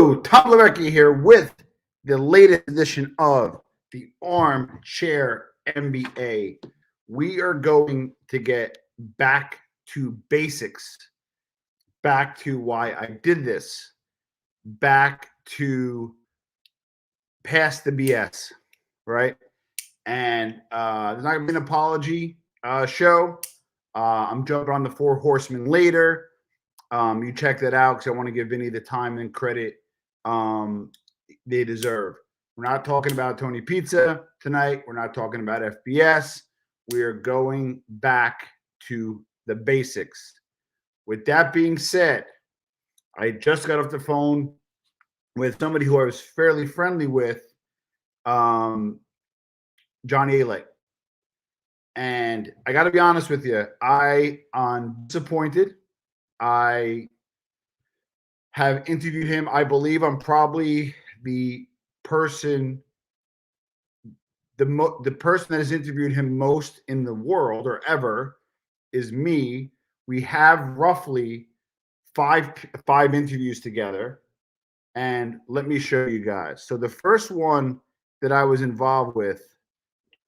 Hello, Tom Levecki here with the latest edition of the Armchair MBA. We are going to get back to basics, back to why I did this, back to past the BS, right? And there's not going to be an apology show. I'm jumping on the Four Horsemen later. You check that out because I want to give Vinny the time and credit they deserve. We're not talking about Tony Pizza tonight. We're not talking about FBS. We are going back to the basics. With that being said, I just got off the phone with somebody who I was fairly friendly with, Johnny Alite. And I got to be honest with you, I'm disappointed. I have interviewed him. I believe I'm probably the person that has interviewed him most in the world or ever is me. We have roughly five interviews together, and let me show you guys. So the first one that I was involved with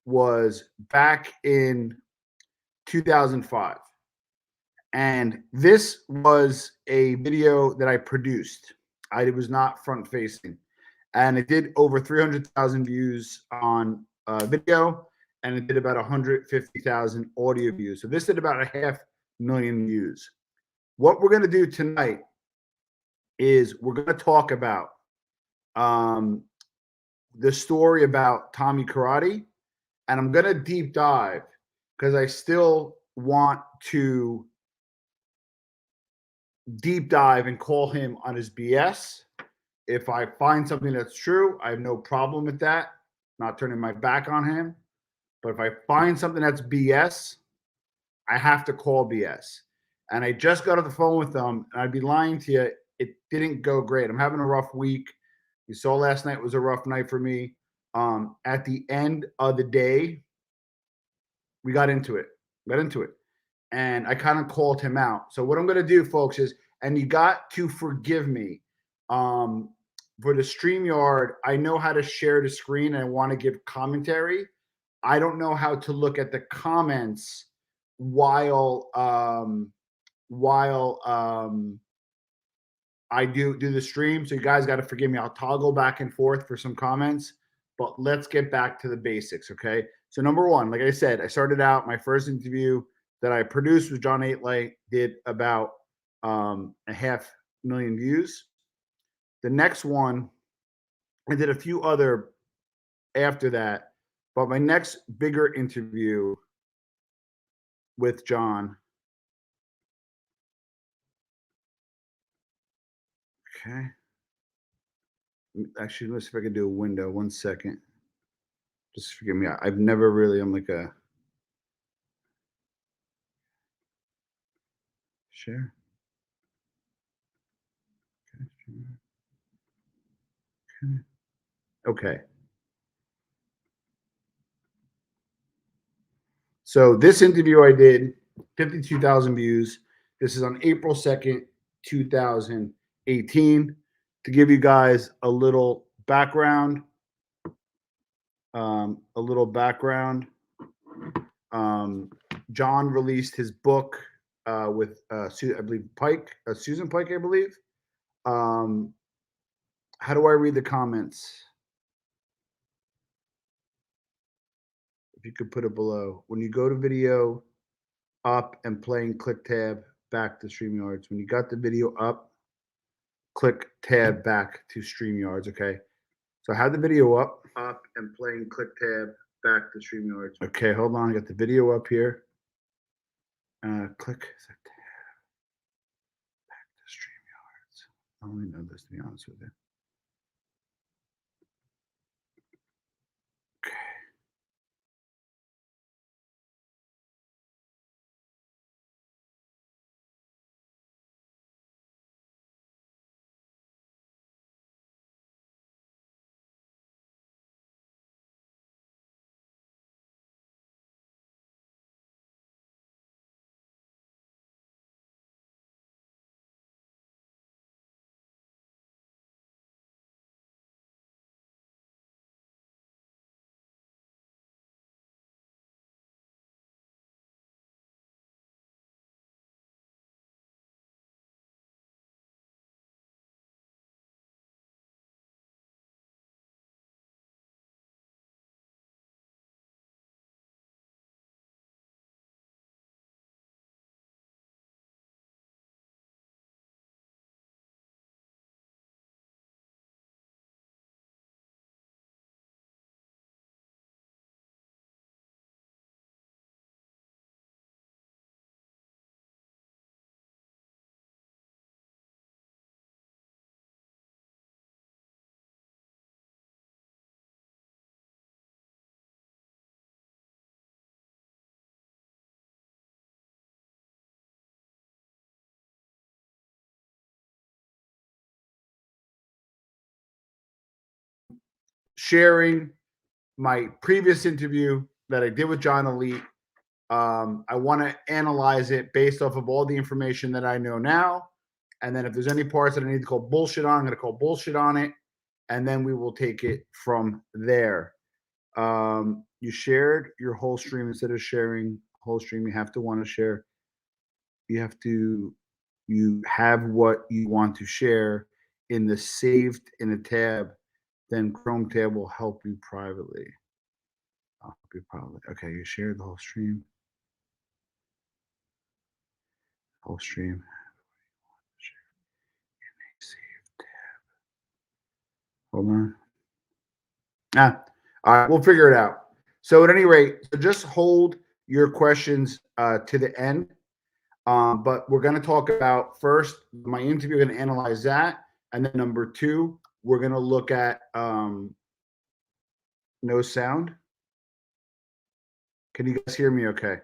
was back in 2005. And this was a video that I produced. It was not front facing. And it did over 300,000 views on video, and it did about 150,000 audio views. So this did about 500,000 views. What we're going to do tonight is we're going to talk about the story about Tommy Karate, and I'm going to deep dive because I still want to deep dive and call him on his BS. If I find something that's true, I have no problem with that. Not turning my back on him. But if I find something that's BS, I have to call BS. And I just got off the phone with them, and I'd be lying to you. It didn't go great. I'm having a rough week. You saw last night was a rough night for me. At the end of the day, we got into it. And I kind of called him out. So what I'm going to do, folks, is, and you got to forgive me, for the StreamYard, I know how to share the screen and I want to give commentary. I don't know how to look at the comments while I do the stream. So you guys got to forgive me. I'll toggle back and forth for some comments, but let's get back to the basics, okay? So number one, like I said, I started out my first interview that I produced with John Alite, did about 500,000 views. The next one, I did a few other after that, but my next bigger interview with John. Okay. Actually, let's see if I can do a window. 1 second. Just forgive me. I've never really, I'm like a share. Okay. So this interview I did, 52,000 views. This is on April 2nd, 2018. To give you guys a little background, John released his book with I believe Susan Pike, I believe. How do I read the comments? If you could put it below. When you go to video up and playing, click tab back to StreamYards. When you got the video up, click tab back to StreamYards. Okay. So I had the video up and playing, click tab back to StreamYards. Okay, hold on. I got the video up here. Click tab back to StreamYards. I only know this, to be honest with you. sharing my previous interview that I did with John Alite. I want to analyze it based off of all the information that I know now. And then if there's any parts that I need to call bullshit on, I'm going to call bullshit on it. And then we will take it from there. You shared your whole stream. Instead of sharing whole stream, you have to want to share. You have what you want to share in the saved in a tab. Then Chrome tab will help you privately. I'll help you privately. Okay, you shared the whole stream. Whole stream. Save tab. Hold on. All right, we'll figure it out. So at any rate, so just hold your questions to the end. But we're going to talk about first my interview. We're going to analyze that, and then number 2, we're going to look at no sound. Can you guys hear me? Okay.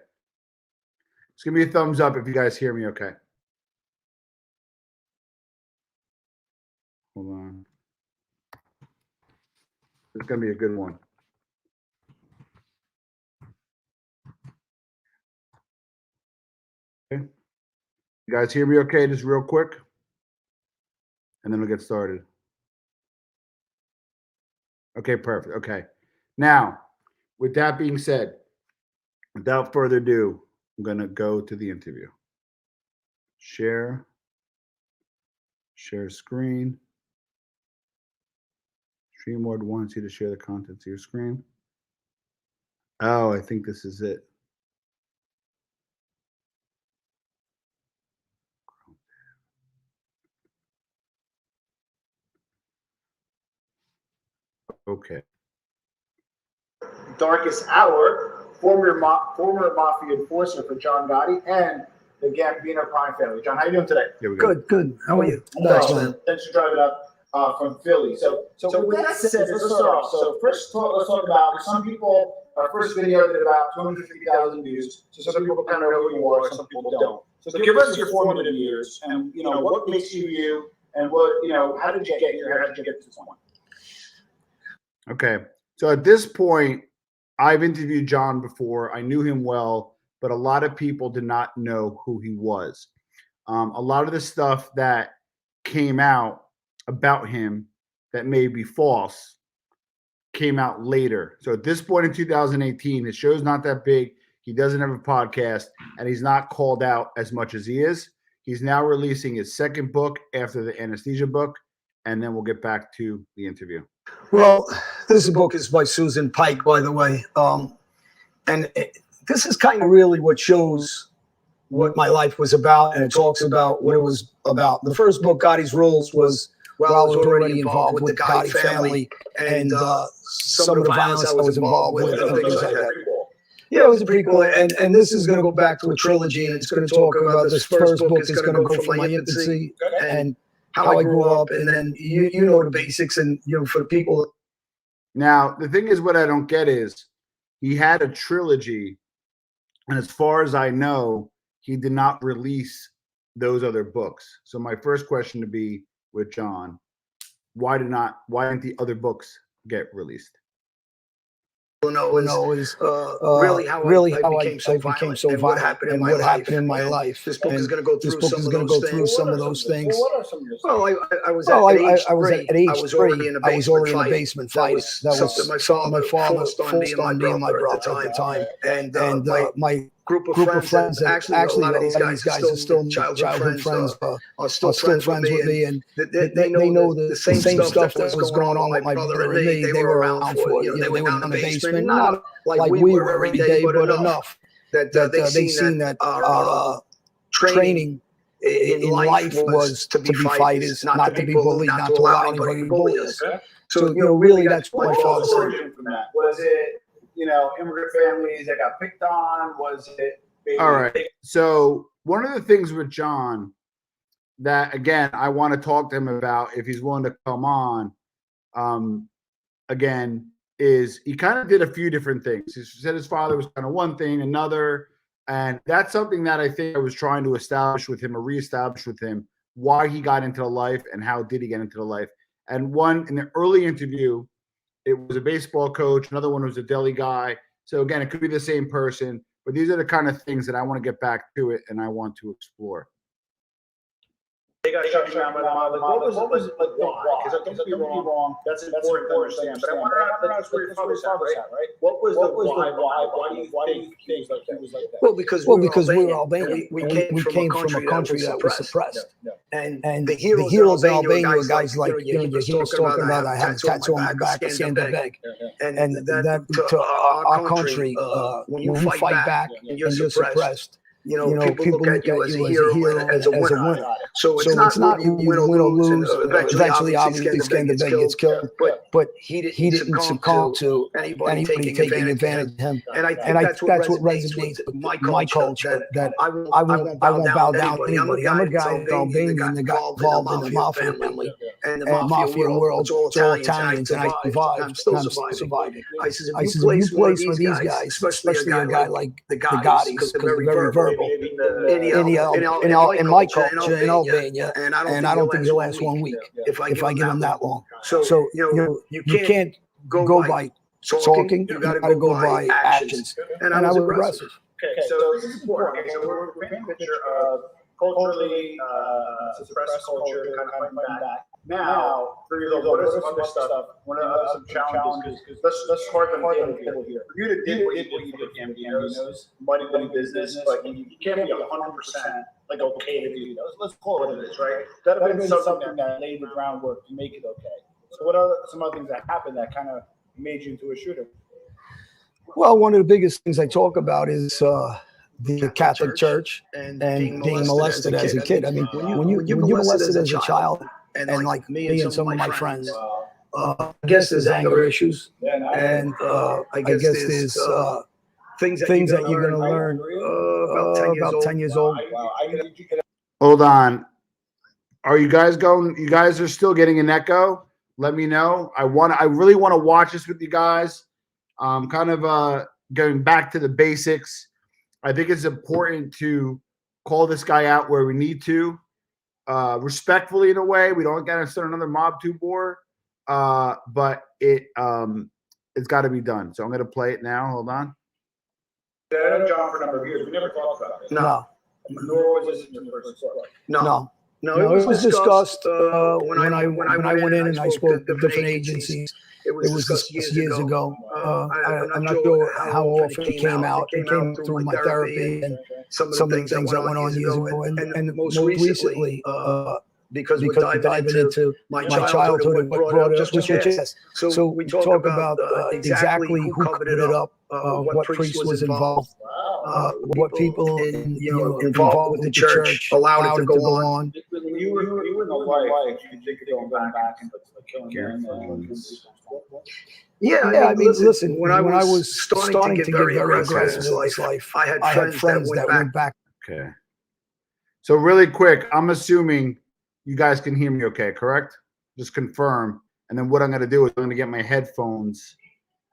Just give me a thumbs up if you guys hear me. Okay. Hold on. It's going to be a good one. Okay. You guys hear me okay? Just real quick. And then we'll get started. Okay, perfect. Okay. Now, with that being said, without further ado, I'm going to go to the interview. Share screen. StreamYard wants you to share the contents of your screen. Oh, I think this is it. Okay. Darkest Hour, former mafia enforcer for John Gotti and the Gambino crime family. John, how you doing today? Good. How are you? Thanks for driving up from Philly. So with that said, let's start off. So let's talk about some people. Our first video did about 250,000 views. So some people kind of know who you are, some people don't. So give us your formative years, and what makes you you, and how did you get here? How did you get to this point? Okay. So at this point, I've interviewed John before. I knew him well, but a lot of people did not know who he was. A lot of the stuff that came out about him that may be false came out later. So at this point in 2018, his show's not that big. He doesn't have a podcast, and he's not called out as much as he is. He's now releasing his second book after the anesthesia book, and then we'll get back to the interview. Well, this book is by Susan Pike, by the way. This is kind of really what shows what my life was about, and it talks about what it was about. The first book, Gotti's Rules, was while I was already involved with the Gotti family and some of the violence I was involved with and things like that. Yeah, it was a prequel, and this is going to go back to a trilogy, and it's going to talk about this first book is going to go from my infancy and how I grew up, and then you know the basics, and for people. Now, the thing is, what I don't get is he had a trilogy, and as far as I know, he did not release those other books. So my first question to be with John, why didn't the other books get released? Is really how I became so violent and what happened in my life. This book is going to go through some of those things. Well, what are some of those things? Well, I was at age 3. I was already in a basement fight. That was my father forced on me and my brother at the time. And my group of friends and actually a lot of these guys are still childhood friends, are still friends with me, and they know the same stuff that was going on with my brother and me. They were around for it. They were down in the basement, not like we were every day, but enough that they seen that training in life was to be fighters, not to be bullied, not to allow anybody to bully us. So really, that's what my father said. Was it immigrant families that got picked on? Was it? All right. So one of the things with John that, again, I want to talk to him about if he's willing to come on, again, is he kind of did a few different things. He said his father was kind of one thing, another, and that's something that I think I was trying to establish with him or reestablish with him why he got into the life and how did he get into the life. And one in the early interview, it was a baseball coach. Another one was a deli guy. So again, it could be the same person, but these are the kind of things that I want to get back to it and I want to explore. They got shut down by the mob. Like, what was it like? Why? Because don't be wrong. That's important to understand. But I want to ask where your father's at, right? What was the why? Why do you think he was like that? Well, because we were Albanian. We came from a country that was suppressed. And the heroes in Albania are guys like, your heroes talking about, I have a tattoo on my back, a stand up egg. And that to our country, when you fight back and you're suppressed, people look at you as a hero, as a winner. So it's not you win or lose. Eventually, obviously, Skanderbeg gets killed. But he didn't succumb to anybody taking advantage of him. And I think that's what resonates with my culture, that I won't bow down to anybody. I'm a guy in Albania that got involved in the mafia family. And the mafia world, it's all Italians, and I survived. I'm still surviving. I said, if you place for these guys, especially a guy like the Gottis, because they're very verbal, in my culture, in Albania, and I don't think he'll last 1 week if I give him that long. So you can't go by talking, you got to go by actions. And I was aggressive. Okay, so this is important. Okay, so we're painting a picture of culturally suppressed culture kind of fighting back. Now, 3 years old, what are some other stuff? What are some challenges? Because let's start the table here. For you to did what you did with MDNOs, money business, but you can't be 100% like okay to do those. Let's call it what it is, right? That have been something that laid the groundwork to make it okay. So what are some other things that happened that kind of made you into a shooter? Well, one of the biggest things I talk about is the Catholic Church and being molested as a kid. I mean, when you're molested as a child, and like me and some of my friends, I guess there's anger issues, and I guess there's things that you're going to learn about 10 years old. Hold on. Are you guys going? You guys are still getting an echo? Let me know. I really want to watch this with you guys. Kind of going back to the basics. I think it's important to call this guy out where we need to. Respectfully in a way. We don't gotta start another mob tube war, but it's got to be done. So I'm gonna play it now. Hold on. I know John for a number of years. We never talked about it. No. Nor was this in your first book. No, it was discussed when I went in and I spoke to different agencies. It was discussed years ago. I'm not sure how often it came out. It came through my therapy and some of the things that went on years ago. And most recently, because we're diving into my childhood and what brought it up, which is. So we talk about exactly who covered it up, what priest was involved, what people involved with the church allowed it to go on. You were in the life. You think of going back and killing. Yeah, I mean, listen, when I was starting to get very aggressive in this life, I had friends that went back. Okay. So really quick, I'm assuming you guys can hear me okay, correct? Just confirm. And then what I'm going to do is I'm going to get my headphones,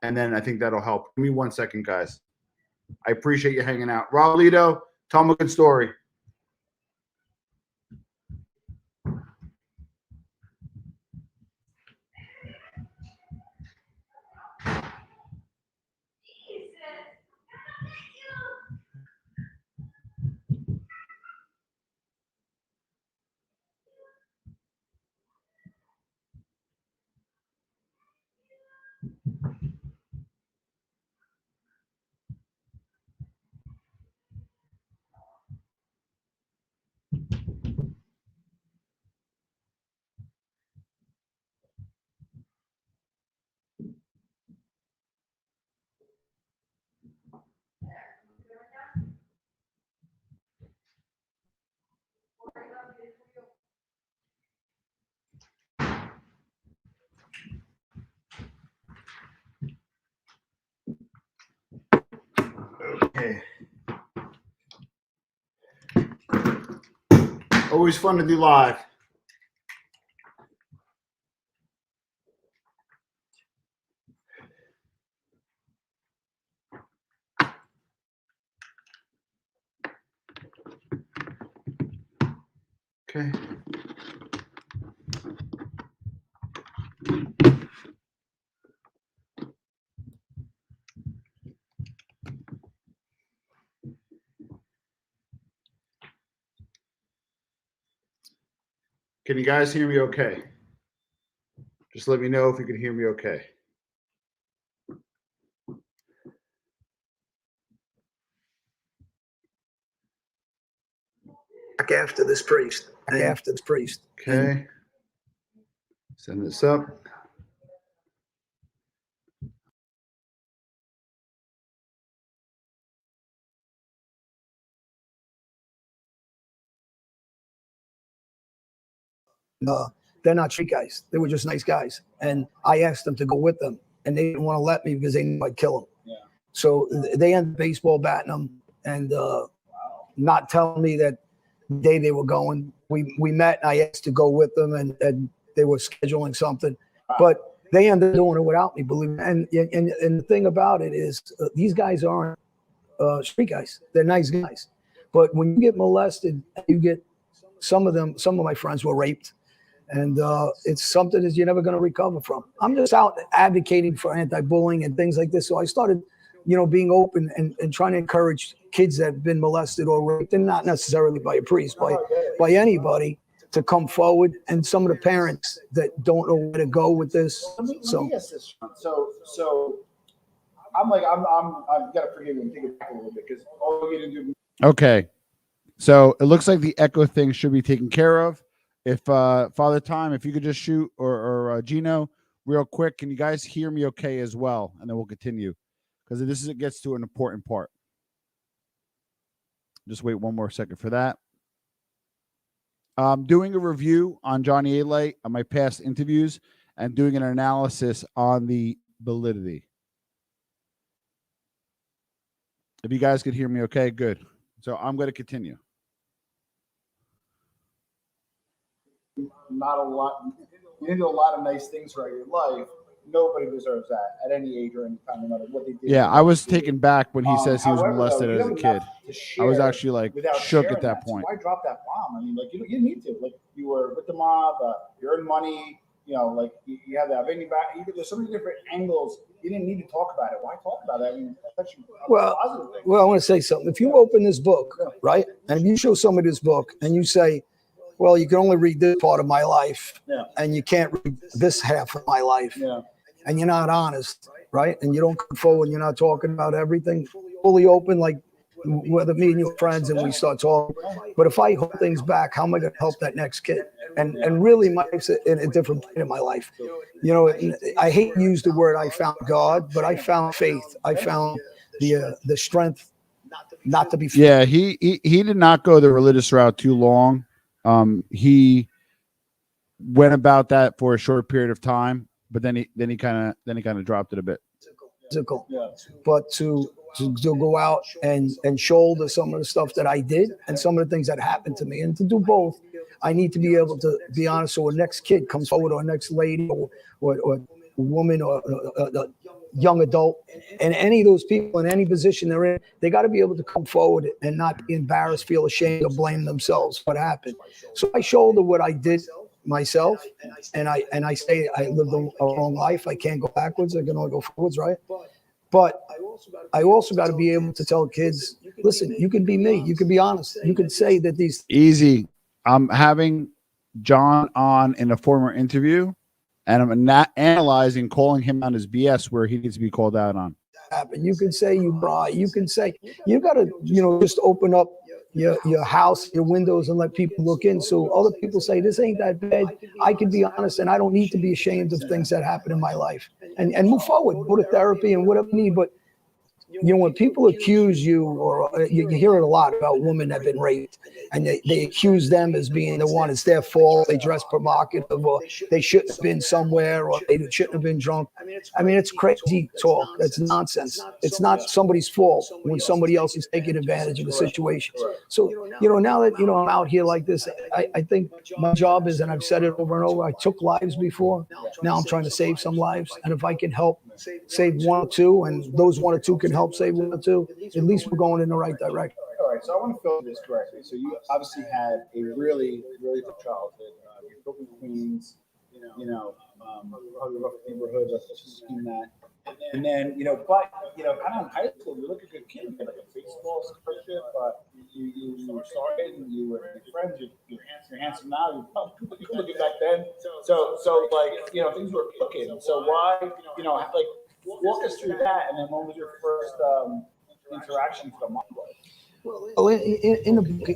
and then I think that'll help. Give me 1 second, guys. I appreciate you hanging out. Rob Lito, tell them a good story. Okay. Always fun to do live. Okay. Can you guys hear me okay? Just let me know if you can hear me okay. Back after this priest. Okay. Send this up. No, they're not street guys. They were just nice guys. And I asked them to go with them, and they didn't want to let me because they knew I'd kill them. Yeah. So they ended up baseball batting them and not telling me that the day they were going. We met, and I asked to go with them, and they were scheduling something. But they ended up doing it without me, believe me. And the thing about it is these guys aren't street guys. They're nice guys. But when you get molested, you get some of my friends were raped. And it's something that you're never going to recover from. I'm just out advocating for anti-bullying and things like this. So I started, being open and trying to encourage kids that have been molested or raped, and not necessarily by a priest, by anybody, to come forward. And some of the parents that don't know where to go with this. Let me ask this. So I'm I've got to forgive you and take it back a little bit because all you didn't do. Okay. So it looks like the echo thing should be taken care of. If Father Time, if you could just shoot, or Gino, real quick, can you guys hear me okay as well? And then we'll continue, because it gets to an important part. Just wait one more second for that. Doing a review on Johnny Alite on my past interviews and doing an analysis on the validity. If you guys could hear me okay, good. So I'm going to continue. Not a lot. You didn't do a lot of nice things throughout your life. Nobody deserves that at any age or any time, no matter what they did. Yeah, I was taken back when he says he was molested as a kid. I was actually like shook at that point. So why drop that bomb? I mean, you need to. Like, you were with the mob, you earned money. You have that. There's so many different angles. You didn't need to talk about it. Why talk about it? I mean, that's actually a positive thing. Well, I want to say something. If you open this book, right, and if you show somebody this book and you say, well, you can only read this part of my life, and you can't read this half of my life, and you're not honest, right? And you don't come forward, and you're not talking about everything fully open, like whether me and your friends and we start talking. But if I hold things back, how am I going to help that next kid? And really, my life's in a different point in my life. I hate to use the word I found God, but I found faith. I found the strength not to be. Yeah, he did not go the religious route too long. He went about that for a short period of time, but then he kind of dropped it a bit. Physical, but to go out and shoulder some of the stuff that I did and some of the things that happened to me, and to do both, I need to be able to be honest. So a next kid comes forward, or a next lady, or woman, or a young adult, and any of those people in any position they're in, they got to be able to come forward and not be embarrassed, feel ashamed, or blame themselves for what happened. So I shoulder what I did myself, and I say I lived a long life. I can't go backwards. I can only go forwards, right? But I also got to be able to tell kids, listen, you can be me. You can be honest. You can say that these. Easy. I'm having John on in a former interview, and I'm not analyzing, calling him on his BS where he needs to be called out on. You can say you brought. You can say you got to, just open up your house, your windows, and let people look in. So other people say, this ain't that bad. I can be honest, and I don't need to be ashamed of things that happen in my life, and move forward, go to therapy and whatever you need. But when people accuse you, or you hear it a lot about women that have been raped, and they accuse them as being the one, it's their fault, they dress provocative, or they shouldn't have been somewhere, or they shouldn't have been drunk. I mean, it's crazy talk. That's nonsense. It's not somebody's fault when somebody else is taking advantage of the situation. So, now that, I'm out here like this, I think my job is, and I've said it over and over, I took lives before. Now I'm trying to save some lives. And if I can help save one or two, and those one or two can help save one or two, at least we're going in the right direction. All right, so I want to fill this correctly. So you obviously had a really, really tough childhood. You grew up in Queens, probably rough neighborhood, let's just assume that. And then, but kind of in high school, you look a good kid. You had like a baseball scholarship, you were started and you were with your friends. You're handsome now. You're probably good looking back then. So like things were cooking. So why like walk us through that, and then when was your first interaction with the mob? Well, in the book,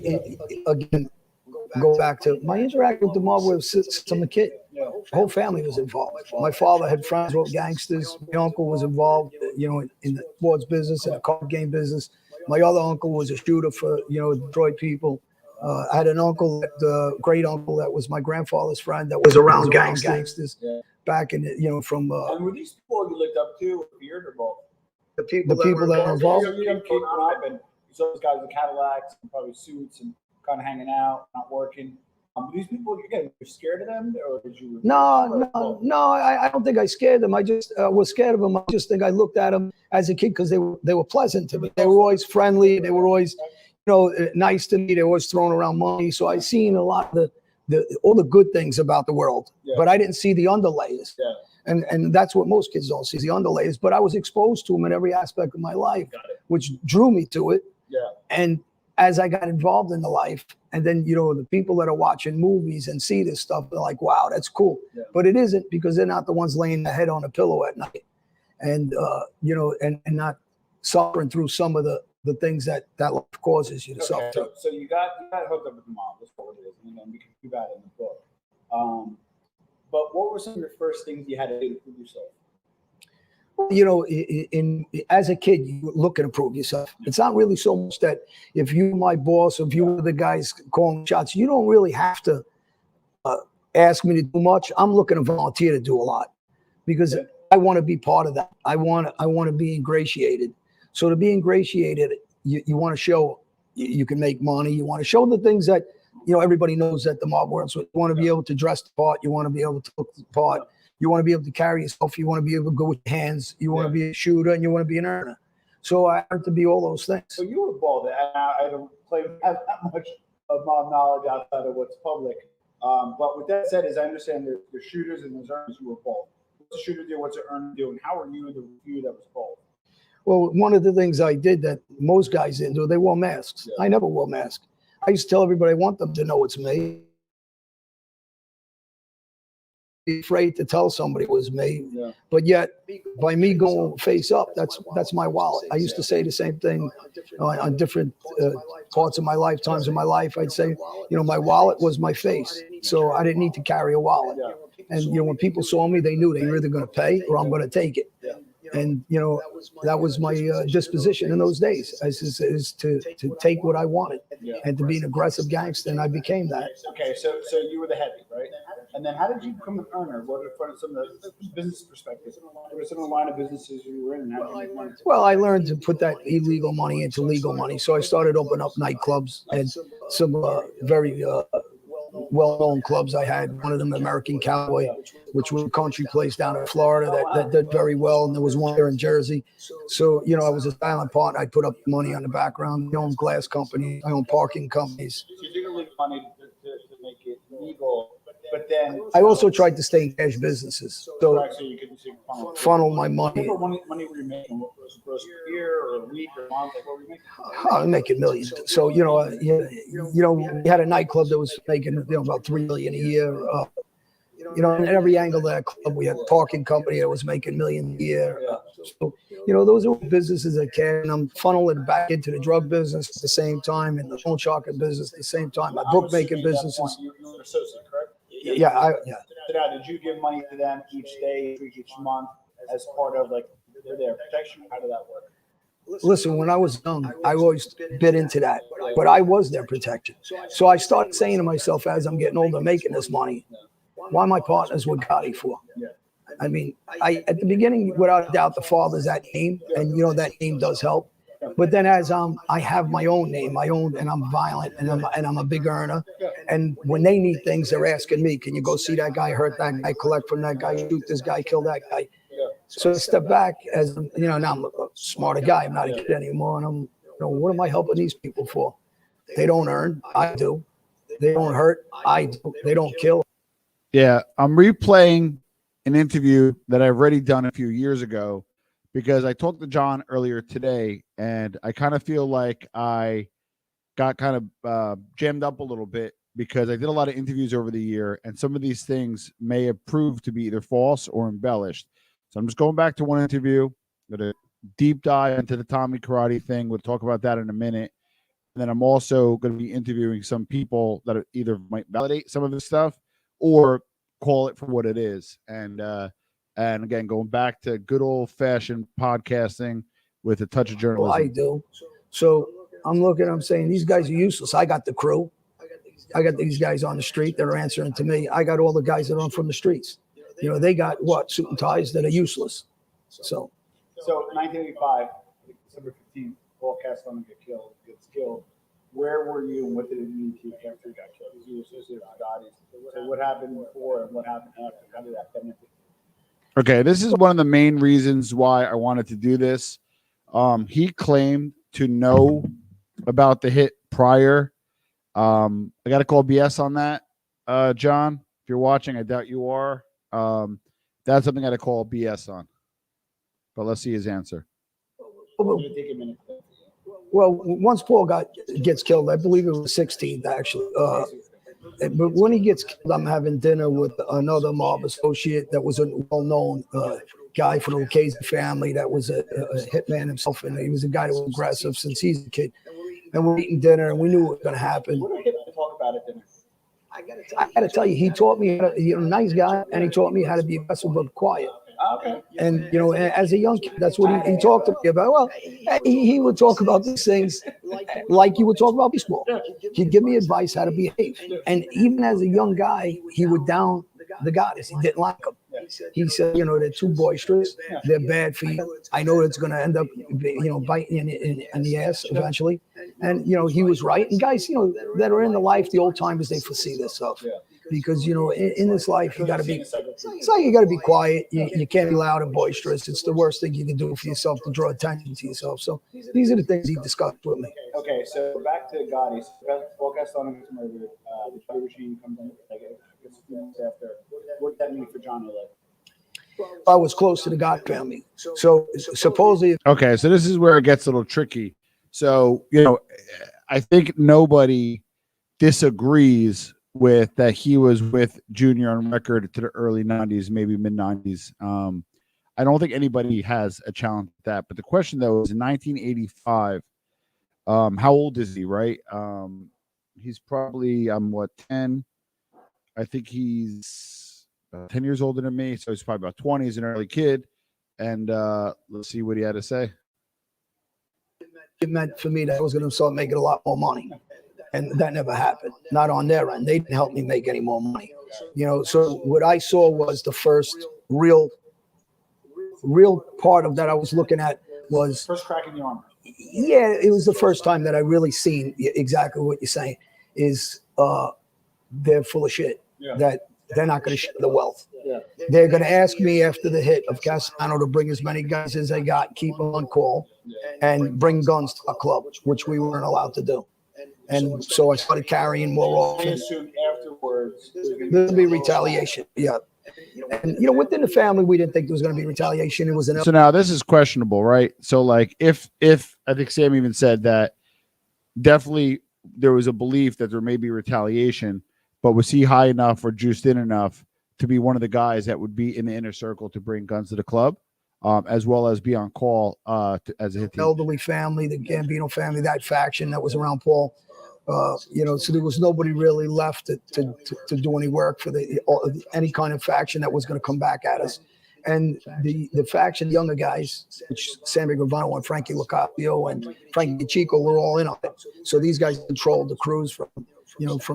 again, go back to my interaction with the mob was since I'm a kid. Yeah. The whole family was involved. My father had friends with gangsters. My uncle was involved, in the sports business and the card game business. My other uncle was a shooter for, Detroit people. I had an uncle, great uncle, that was my grandfather's friend that was around gangsters back in, from. And were these people you looked up to, or feared, or both? The people that were involved. You're a young kid growing up, and you saw those guys with Cadillacs and probably suits and kind of hanging out, not working. These people, again, you're scared of them, or did you? No. I don't think I scared them. I just was scared of them. I just think I looked at them as a kid because they were pleasant to me. They were always friendly. They were always, nice to me. They were always throwing around money. So I seen a lot of all the good things about the world, but I didn't see the underlayers. Yeah. And that's what most kids don't see, the underlayers. But I was exposed to them in every aspect of my life, which drew me to it. Yeah. And as I got involved in the life, and then, the people that are watching movies and see this stuff, they're like, wow, that's cool. Yeah. But it isn't, because they're not the ones laying their head on a pillow at night and, and not suffering through some of the things that life causes you to suffer. So you got hooked up with the mob. That's what it is. And then we can do that in the book. But what were some of your first things you had to do to prove yourself? As a kid, you look and improve yourself. It's not really so much that if you're my boss, or if you were the guys calling shots, you don't really have to ask me to do much. I'm looking to volunteer to do a lot because I want to be part of that. I want to be ingratiated. So to be ingratiated, you want to show you can make money. You want to show the things that everybody knows that the mob world. So you want to be able to dress the part. You want to be able to look the part. You want to be able to carry yourself. You want to be able to go with your hands. You want to be a shooter, and you want to be an earner. So I had to be all those things. So you were bald. I don't claim to have that much of mob knowledge outside of what's public. But with that said, as I understand, there's shooters and there's earners who were bald. What's a shooter do? What's an earner do? And how are you in the review that was bald? Well, one of the things I did that most guys didn't do, they wore masks. I never wore masks. I used to tell everybody I want them to know it's me. Be afraid to tell somebody it was me, but yet by me going face up, that's my wallet. I used to say the same thing on different parts of my life, times of my life. I'd say, my wallet was my face, so I didn't need to carry a wallet. And when people saw me, they knew they were either going to pay or I'm going to take it. And that was my disposition in those days, is to take what I wanted and to be an aggressive gangster, and I became that. Okay, so you were the heavy, right? And then how did you become an earner? What are some of the business perspectives? What are some of the line of businesses you were in, and how did you make money? Well, I learned to put that illegal money into legal money, so I started opening up nightclubs and some very well-known clubs. I had one of them, American Cowboy, which was a country place down in Florida that did very well, and there was one here in Jersey. So, I was a silent partner. I put up money on the background. I owned glass companies. I owned parking companies. So you didn't leave money to make it legal, but then I also tried to stay in cash businesses. So you could funnel my money. What money were you making? What was it, gross per year or a week or a month? Like, what were you making? I'm making millions. So, we had a nightclub that was making, about $3 million a year. In every angle of that club, we had a parking company that was making millions a year. So, those are businesses that can, and I'm funneling back into the drug business at the same time, and the phone sharking business at the same time, my bookmaking businesses. You were an associate, correct? Yeah. So now, did you give money to them each day, each month, as part of their protection? How did that work? Listen, when I was young, I always bit into that, but I was their protection. So I started saying to myself, as I'm getting older, making this money, why my partners with Gotti for? I mean, at the beginning, without a doubt, the father's that name, and that name does help. But then as I have my own name, and I'm violent, and I'm a big earner. And when they need things, they're asking me, can you go see that guy, hurt that guy, collect from that guy, shoot this guy, kill that guy? So I step back as, now I'm a smarter guy. I'm not a kid anymore. And I'm, what am I helping these people for? They don't earn. I do. They don't hurt. I do. They don't kill. Yeah. I'm replaying an interview that I've already done a few years ago, because I talked to John earlier today, and I kind of feel like I got kind of jammed up a little bit because I did a lot of interviews over the year, and some of these things may have proved to be either false or embellished. So I'm just going back to one interview, going to deep dive into the Tommy Karate thing. We'll talk about that in a minute. And then I'm also going to be interviewing some people that either might validate some of this stuff or call it for what it is. And again, going back to good old fashioned podcasting with a touch of journalism. Well, I do. So I'm looking, I'm saying these guys are useless. I got the crew. I got these guys on the street that are answering to me. I got all the guys that are from the streets. They got suit and ties that are useless. So 1985, December 15th, Paul Castellano gets killed. Where were you and what did it mean to you after he got killed? You were associated with bodies. So what happened before and what happened after? How did that benefit? Okay, this is one of the main reasons why I wanted to do this. He claimed to know about the hit prior. I got to call BS on that, John. If you're watching, I doubt you are. That's something I got to call BS on. But let's see his answer. Well, once Paul gets killed, I believe it was 16th actually. But when he gets killed, I'm having dinner with another mob associate that was a well-known guy from the Lucchese family that was a hitman himself, and he was a guy that was aggressive since he's a kid. And we're eating dinner, and we knew what was going to happen. What did you talk about at dinner? I got to tell you, he taught me how to, a nice guy, and he taught me how to be aggressive but quiet. Okay. And, as a young kid, that's what he talked to me about. Well, he would talk about these things like you would talk about baseball. He'd give me advice how to behave. And even as a young guy, he would down the guys. He didn't like them. He said, they're too boisterous. They're bad for you. I know it's going to end up, biting in the ass eventually. And, he was right. And guys, that are in the life, the old timers, they foresee this stuff. Because, in this life, you got to be quiet. You can't be loud and boisterous. It's the worst thing you can do for yourself to draw attention to yourself. So these are the things he discussed with me. Okay, so back to Gotti. Paul Castellano gets murdered. The Gotti regime comes in, I guess, a few months after. What did that mean for Johnny Lake? I was close to the Gotti family. So supposedly. Okay, so this is where it gets a little tricky. So, I think nobody disagrees with that he was with Junior on record to the early 90s, maybe mid 90s. I don't think anybody has a challenge with that. But the question, though, is in 1985, how old is he, right? He's probably, 10. I think he's 10 years older than me. So he's probably about 20. He's an early kid. And let's see what he had to say. It meant for me that I was going to start making a lot more money. And that never happened. Not on their end. They didn't help me make any more money. So what I saw was the first real part of that I was looking at was first crack in the armor. Yeah, it was the first time that I really seen exactly what you're saying is they're full of shit. Yeah. That they're not going to share the wealth. Yeah. They're going to ask me after the hit of Castellano to bring as many guys as I got, keep them on call, and bring guns to our club, which we weren't allowed to do. And so I started carrying more often. I assume afterwards there'll be retaliation. Yeah. And within the family, we didn't think there was going to be retaliation. It was so now this is questionable, right? So like if I think Sam even said that definitely there was a belief that there may be retaliation, but was he high enough or juiced in enough to be one of the guys that would be in the inner circle to bring guns to the club, as well as be on call as a hit team? Elderly family, the Gambino family, that faction that was around Paul. So there was nobody really left to do any work for any kind of faction that was going to come back at us. And the faction, younger guys, which Sammy Gravano and Frankie Locasio and Frankie Chico were all in on it. So these guys controlled the crews from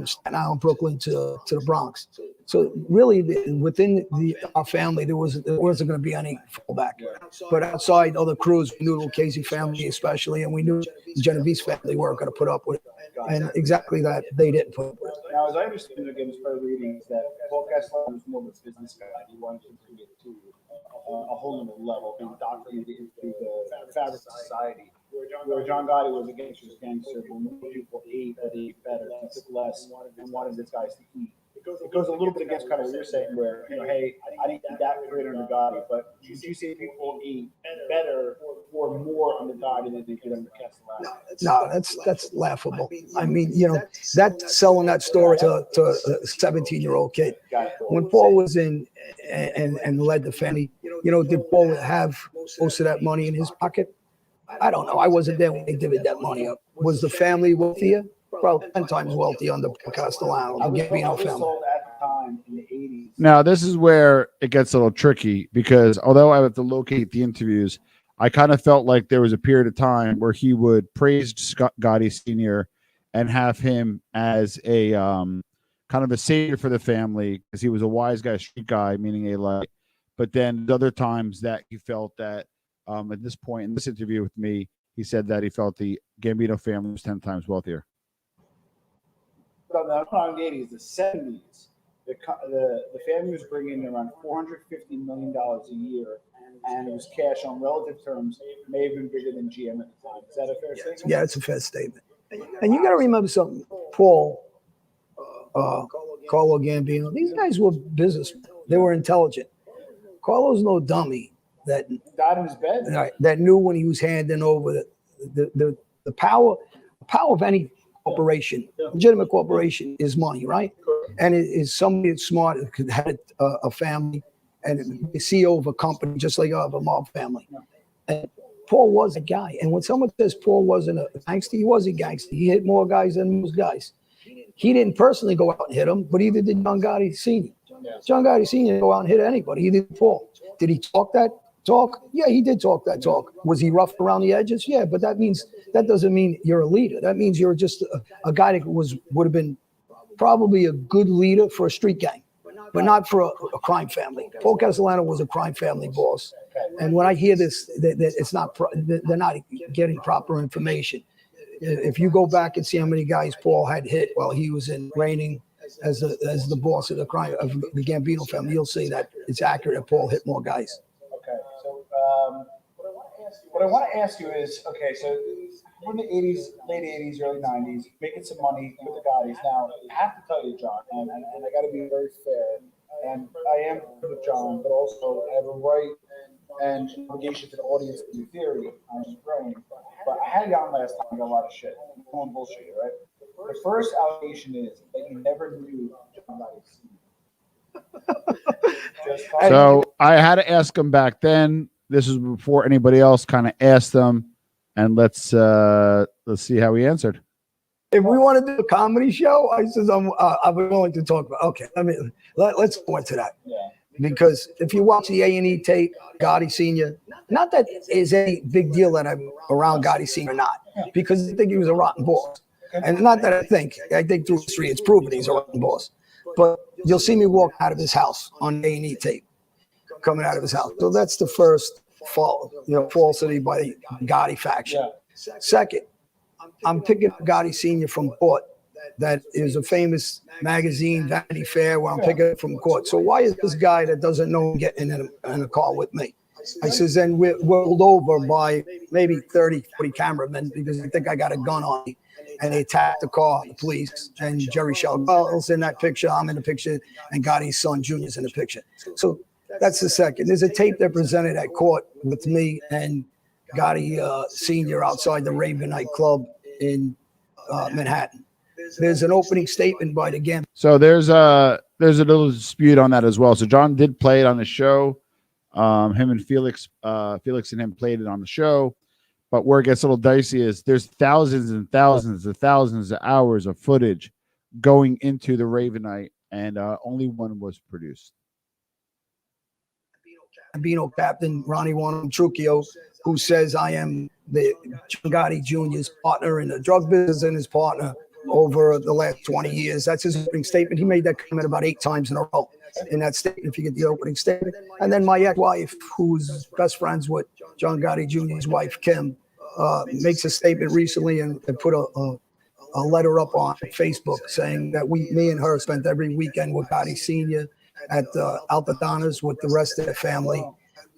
Staten Island, Brooklyn to the Bronx. So really, within our family, there wasn't going to be any fallback. But outside other crews, we knew the Casey family especially, and we knew the Genovese family weren't going to put up with it. And exactly that, they didn't put up with it. Now, as I understand, again, as part of reading, is that Paul Castellano was more of a business guy. He wanted to bring it to a whole other level, being indoctrinated into the fabric of society. Where John Gotti was a gangster, when more people ate, but they ate better, he took less, and wanted his guys to eat. it goes a little bit against kind of what you're saying, where hey, I didn't eat that great on the Gotti, but did you see people eat better or more on the Gotti than they did on the Castellano? No, that's laughable. I mean, that's selling that story to a 17-year-old kid. When Paul was in and led the family, did Paul have most of that money in his pocket? I don't know. I wasn't there when they divvied that money up. Was the family wealthier? Probably 10 times wealthier under Castellano, the Gambino family. In the 80s. Now, this is where it gets a little tricky because although I have to locate the interviews, I kind of felt like there was a period of time where he would praise Gotti Sr. and have him as a kind of a savior for the family because he was a wise guy, street guy, meaning a light. But then other times that he felt that at this point in this interview with me, he said that he felt the Gambino family was 10 times wealthier. But not in the 80s, the 70s, the family was bringing in around $450 million a year, and it was cash on relative terms, may have been bigger than GM at the time. Is that a fair statement? Yeah, it's a fair statement. And you got to remember something. Paul, Carlo Gambino, these guys were businessmen. They were intelligent. Carlo's no dummy that died in his bed. Right, that knew when he was handing over the power of any corporation, legitimate corporation, is money, right? And it is somebody that's smart, that had a family and the CEO of a company, just like you have a mob family. And Paul was a guy. And when someone says Paul wasn't a gangster, he was a gangster. He hit more guys than most guys. He didn't personally go out and hit them, but either did John Gotti Sr. John Gotti Sr. didn't go out and hit anybody. He did Paul. Did he talk that talk? Yeah, he did talk that talk. Was he rough around the edges? Yeah, but that doesn't mean you're a leader. That means you're just a guy that would have been probably a good leader for a street gang, but not for a crime family. Paul Castellano was a crime family boss. And when I hear this, that it's not, they're not getting proper information. If you go back and see how many guys Paul had hit while he was in reigning as the boss of the Gambino family, you'll see that it's accurate that Paul hit more guys. Okay, so what I want to ask you is, okay, so we're in the 80s, late 80s, early 90s, making some money with the Gottis. Now, I have to tell you, John, and I got to be very fair, and I am with John, but also I have a right and obligation to the audience in theory. I'm growing, but I had you on last time. I got a lot of shit. I'm going bullshit here, right? The first allegation is that you never knew John Gotti. So I had to ask him back then. This was before anybody else kind of asked them, and let's see how he answered. If we want to do a comedy show, I says I'm willing to talk about. Okay, let's go into that. Yeah. Because if you watch the A&E tape, Gotti Sr., not that is any big deal that I'm around Gotti Sr. or not, because I think he was a rotten boss. And not that I think through history it's proven he's a rotten boss. But you'll see me walk out of his house on A&E tape, coming out of his house. So that's the first falsity by the Gotti faction. Yeah. Second, I'm picking up Gotti Sr. from court. That is a famous magazine, Vanity Fair, where I'm picking it from court. So why is this guy that doesn't know him getting in a car with me? I says, then we're rolled over by maybe 30, 40 cameramen because they think I got a gun on me. And they attacked the car, the police, and Jerry Shalwell's in that picture, I'm in the picture, and Gotti's son Junior's in the picture. So that's the second. There's a tape that presented at court with me and Gotti Sr. outside the Raven Night Club in Manhattan. There's an opening statement by the Gambino. So there's a little dispute on that as well. So John did play it on the show. Him and Felix and him played it on the show. But where it gets a little dicey is there's thousands and thousands of hours of footage going into the Ravenite, and only one was produced. Gambino captain Ronnie Juan Trucchio, who says I am the John Gotti Jr.'s partner in the drug business and his partner over the last 20 years. That's his opening statement. He made that comment about 8 times in a row in that statement, if you get the opening statement. And then my ex-wife, who's best friends with John Gotti Jr.'s wife, Kim, makes a statement recently and put a letter up on Facebook saying that me and her spent every weekend with Gotti Sr. at Altadana's with the rest of the family.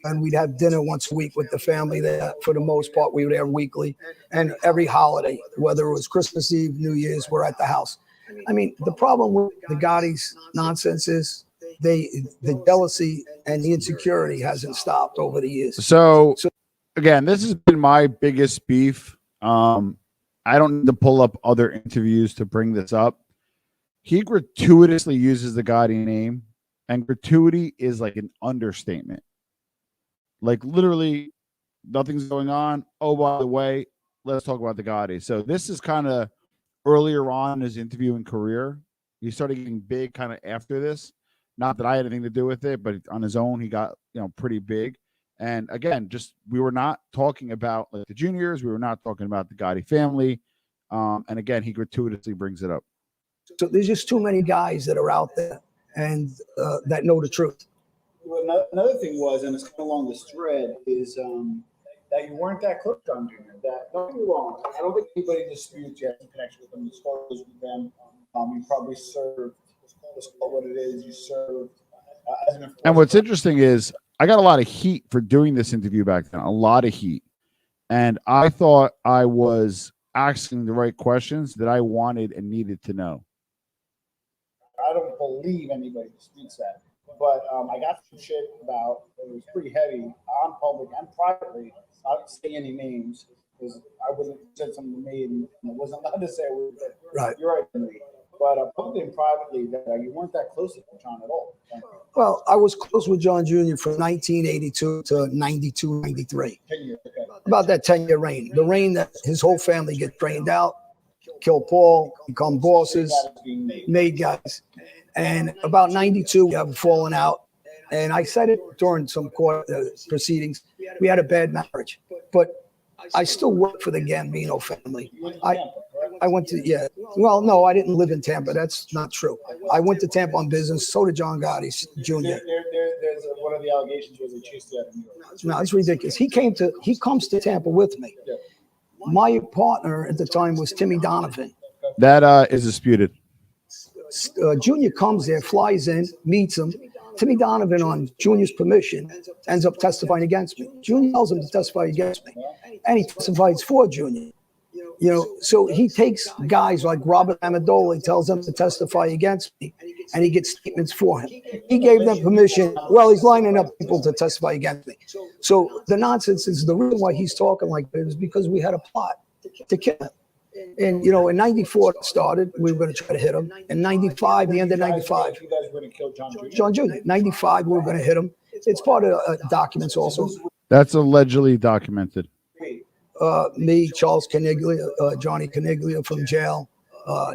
And we'd have dinner once a week with the family there. For the most part, we were there weekly. And every holiday, whether it was Christmas Eve, New Year's, we're at the house. I mean, the problem with the Gotti's nonsense is the jealousy and the insecurity hasn't stopped over the years. So again, this has been my biggest beef. I don't need to pull up other interviews to bring this up. He gratuitously uses the Gotti name, and gratuity is like an understatement. Like literally, nothing's going on. Oh, by the way, let's talk about the Gotti. So this is kind of earlier on in his interviewing career. He started getting big kind of after this. Not that I had anything to do with it, but on his own, he got pretty big. And again, just we were not talking about like the juniors. We were not talking about the Gotti family. And again, he gratuitously brings it up. So there's just too many guys that are out there and that know the truth. Well, another thing was, and it's kind of along this thread, is that you weren't that close to John Jr. That, don't get me wrong, I don't think anybody disputes you have some connection with them. You spoke with them. You probably served. Let's call it what it is. You served as an enforcer. And what's interesting is I got a lot of heat for doing this interview back then. A lot of heat, and I thought I was asking the right questions that I wanted and needed to know. I don't believe anybody disputes that. But I got some shit about it was pretty heavy on public and privately. I don't say any names because I wouldn't have said something to me and I wasn't allowed to say a word. Right. You're right, Henry. But publicly and privately, that you weren't that close to John at all. Well, I was close with John Jr. from 1982 to 92, 93. 10 years, okay. About that 10-year reign. The reign that his whole family get trained out, kill Paul, become bosses, made guys. And about 92, we have fallen out. And I said it during some court proceedings. We had a bad marriage. But I still work for the Gambino family. I went to, yeah. Well, no, I didn't live in Tampa. That's not true. I went to Tampa on business. So did John Gotti Jr. There's one of the allegations was he chased you out of New York. No, it's ridiculous. He comes to Tampa with me. Yeah. My partner at the time was Timmy Donovan. That is disputed. Junior comes there, flies in, meets him. Timmy Donovan, on Junior's permission, ends up testifying against me. Junior tells him to testify against me, and he testifies for Junior. So he takes guys like Robert Amendola, tells them to testify against me, and he gets statements for him. He gave them permission. Well, he's lining up people to testify against me. So the nonsense is the reason why he's talking like this is because we had a plot to kill him. And, in 94 it started, we were going to try to hit him. In 95, the end of 95. You guys were going to kill John Jr.? John Jr. 95, we were going to hit him. It's part of documents also. That's allegedly documented. Me, Charles Caniglia, Johnny Caniglia from jail,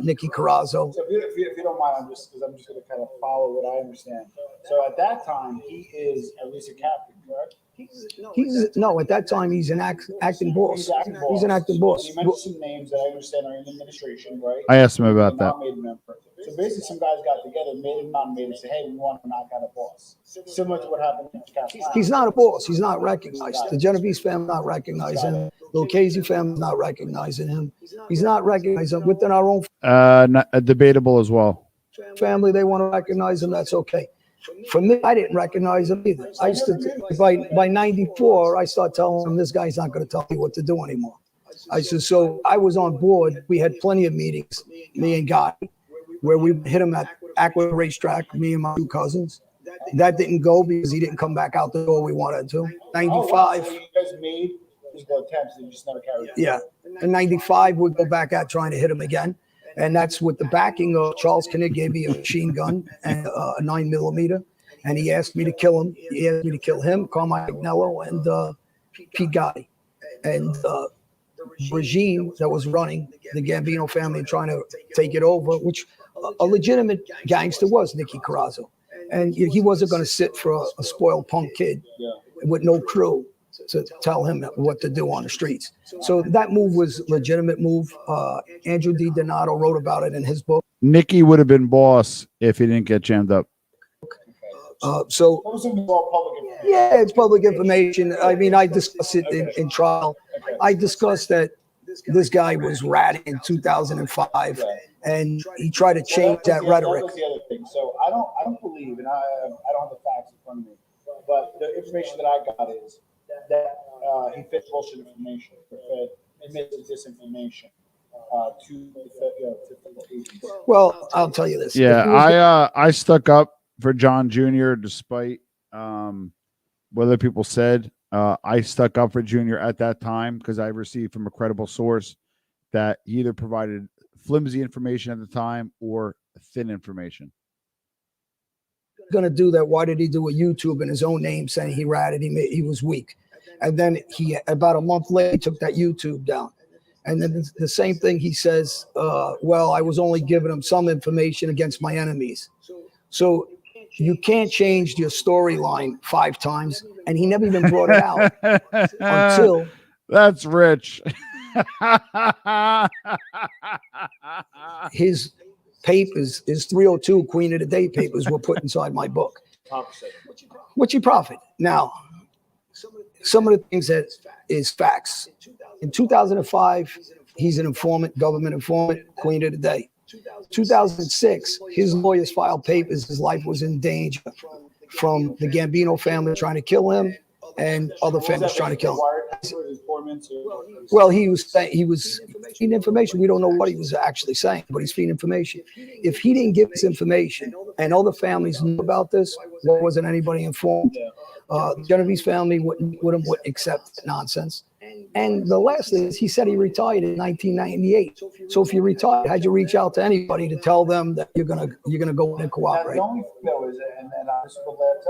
Nicky Carrazzo. So if you don't mind, I'm just going to kind of follow what I understand. So at that time, he is at least a captain, correct? At that time he's an acting boss. He's an acting boss. You mentioned some names that I understand are in the administration, right? I asked him about that. So basically, some guys got together, made a nominated, and said, "Hey, we want to knock out a boss." Similar to what happened in Castellano. He's not a boss. He's not recognized. The Genovese family not recognizing him. The Lucchese family not recognizing him. He's not recognizing within our own debatable as well. Family. They want to recognize him. That's okay. For me, I didn't recognize him either. I used to, by 94, I start telling him, this guy's not going to tell me what to do anymore. I said, so I was on board. We had plenty of meetings, me and Gotti, where we hit him at Aqua Racetrack, me and my two cousins. That didn't go because he didn't come back out the door we wanted to. 95. So you guys made physical attempts and just never carried out. Yeah. In 95, we'd go back out trying to hit him again. And that's with the backing of Charles Kinnick gave me a machine gun and a 9mm. And he asked me to kill him. He asked me to kill him, Carmine Agnello, and Pete Gotti. And the regime that was running the Gambino family and trying to take it over, which a legitimate gangster was Nicky Carrazzo. And he wasn't going to sit for a spoiled punk kid with no crew to tell him what to do on the streets. So that move was a legitimate move. Andrew Di Donato wrote about it in his book. Nicky would have been boss if he didn't get jammed up. So yeah, it's public information. I mean, I discussed it in trial. I discussed that this guy was ratting in 2005, and he tried to change that rhetoric. That was the other thing. So I don't believe, and I don't have the facts in front of me, but the information that I got is that he fed bullshit information, he made disinformation. to the agents? Well, I'll tell you this. Yeah, I stuck up for John Jr. despite what other people said. I stuck up for Jr. at that time because I received from a credible source that he either provided flimsy information at the time or thin information. Going to do that. Why did he do a YouTube in his own name saying he ratted? He was weak, and then he about a month later he took that YouTube down, and then the same thing he says. Well, I was only giving him some information against my enemies, so you can't change your storyline 5 times, and he never even brought it out until that's rich. His papers, his 302 Queen of the Day papers were put inside my book. What's your profit? Now, some of the things that is facts. In 2005, he's an informant, government informant, Queen of the Day. 2006, his lawyers filed papers. His life was in danger from the Gambino family trying to kill him and other families trying to kill him. Well, he was feeding information. We don't know what he was actually saying, but he's feeding information. If he didn't give us information and other families knew about this, why wasn't anybody informed? Genevieve's family wouldn't accept nonsense. And the last thing is he said he retired in 1998. So if you retired, how'd you reach out to anybody to tell them that you're gonna go in and cooperate? The only thing though is, and I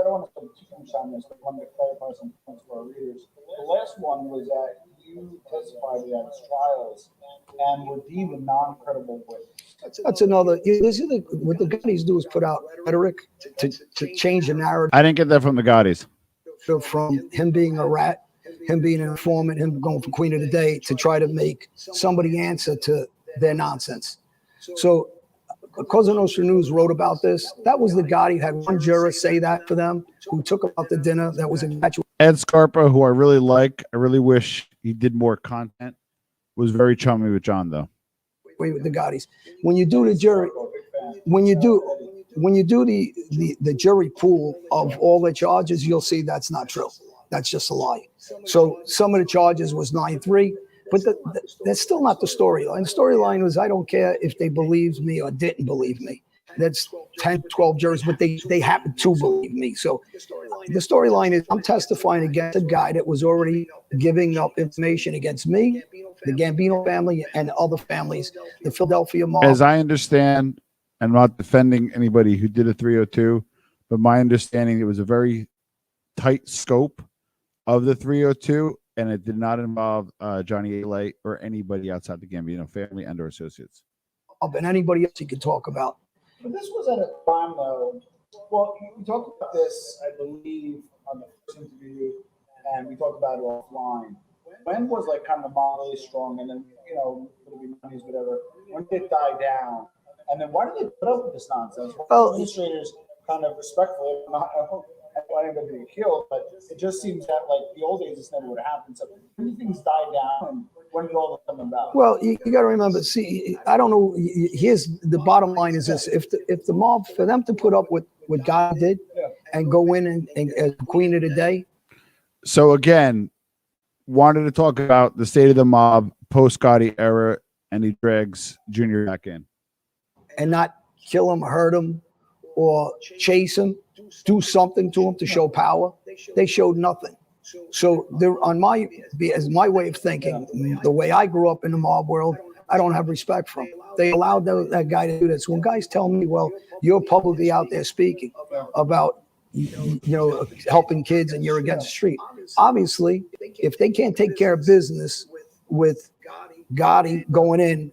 don't want to spend too much time on this, but I wanted to clarify some points for our readers. The last one was that you testified at his trials and were deemed a non-credible witness. That's another. This is what the Gaudis do is put out rhetoric to change the narrative. I didn't get that from the Gaudis. From him being a rat, him being an informant, him going for Queen of the Day to try to make somebody answer to their nonsense. So, Cosa Nostra News wrote about this. That was the Gotti had one juror say that for them, who took about the dinner. That was infatuated. Ed Scarpa, who I really like, I really wish he did more content, was very chummy with John, though. With the Gottis. When you do the jury, when you do the jury pool of all the charges, you'll see that's not true. That's just a lie. So some of the charges was 9-3, but that's still not the storyline. The storyline was, I don't care if they believed me or didn't believe me. That's 10, 12 jurors, but they happen to believe me. So the storyline is I'm testifying against a guy that was already giving up information against me, the Gambino family, and other families, the Philadelphia mob. As I understand, I'm not defending anybody who did a 302, but my understanding, it was a very tight scope of the 302, and it did not involve Johnny Alite or anybody outside the Gambino family and or associates. And anybody else you could talk about. But this was at a time, though. Well, we talked about this, I believe, on the first interview, and we talked about it offline. When was like kind of the mob really strong, and then it'll be money's whatever. When did it die down? And then why did they put up with this nonsense? Well, administrators kind of respectfully, I don't want anybody to get killed, but it just seems that like the old days, this never would have happened. So when things died down, and when did all that come about? Well, you got to remember. See, I don't know. Here's the bottom line: is this: if the mob, for them to put up with what God did and go in and as Queen of the Day. So again, wanted to talk about the state of the mob post Gotti era, and he drags Junior back in, and not kill him, hurt him, or chase him, do something to him to show power. They showed nothing. So there, as my way of thinking, the way I grew up in the mob world, I don't have respect for him. They allowed that guy to do this. When guys tell me, well, you're publicly out there speaking about, helping kids and you're against the street. Obviously, if they can't take care of business with Gotti going in,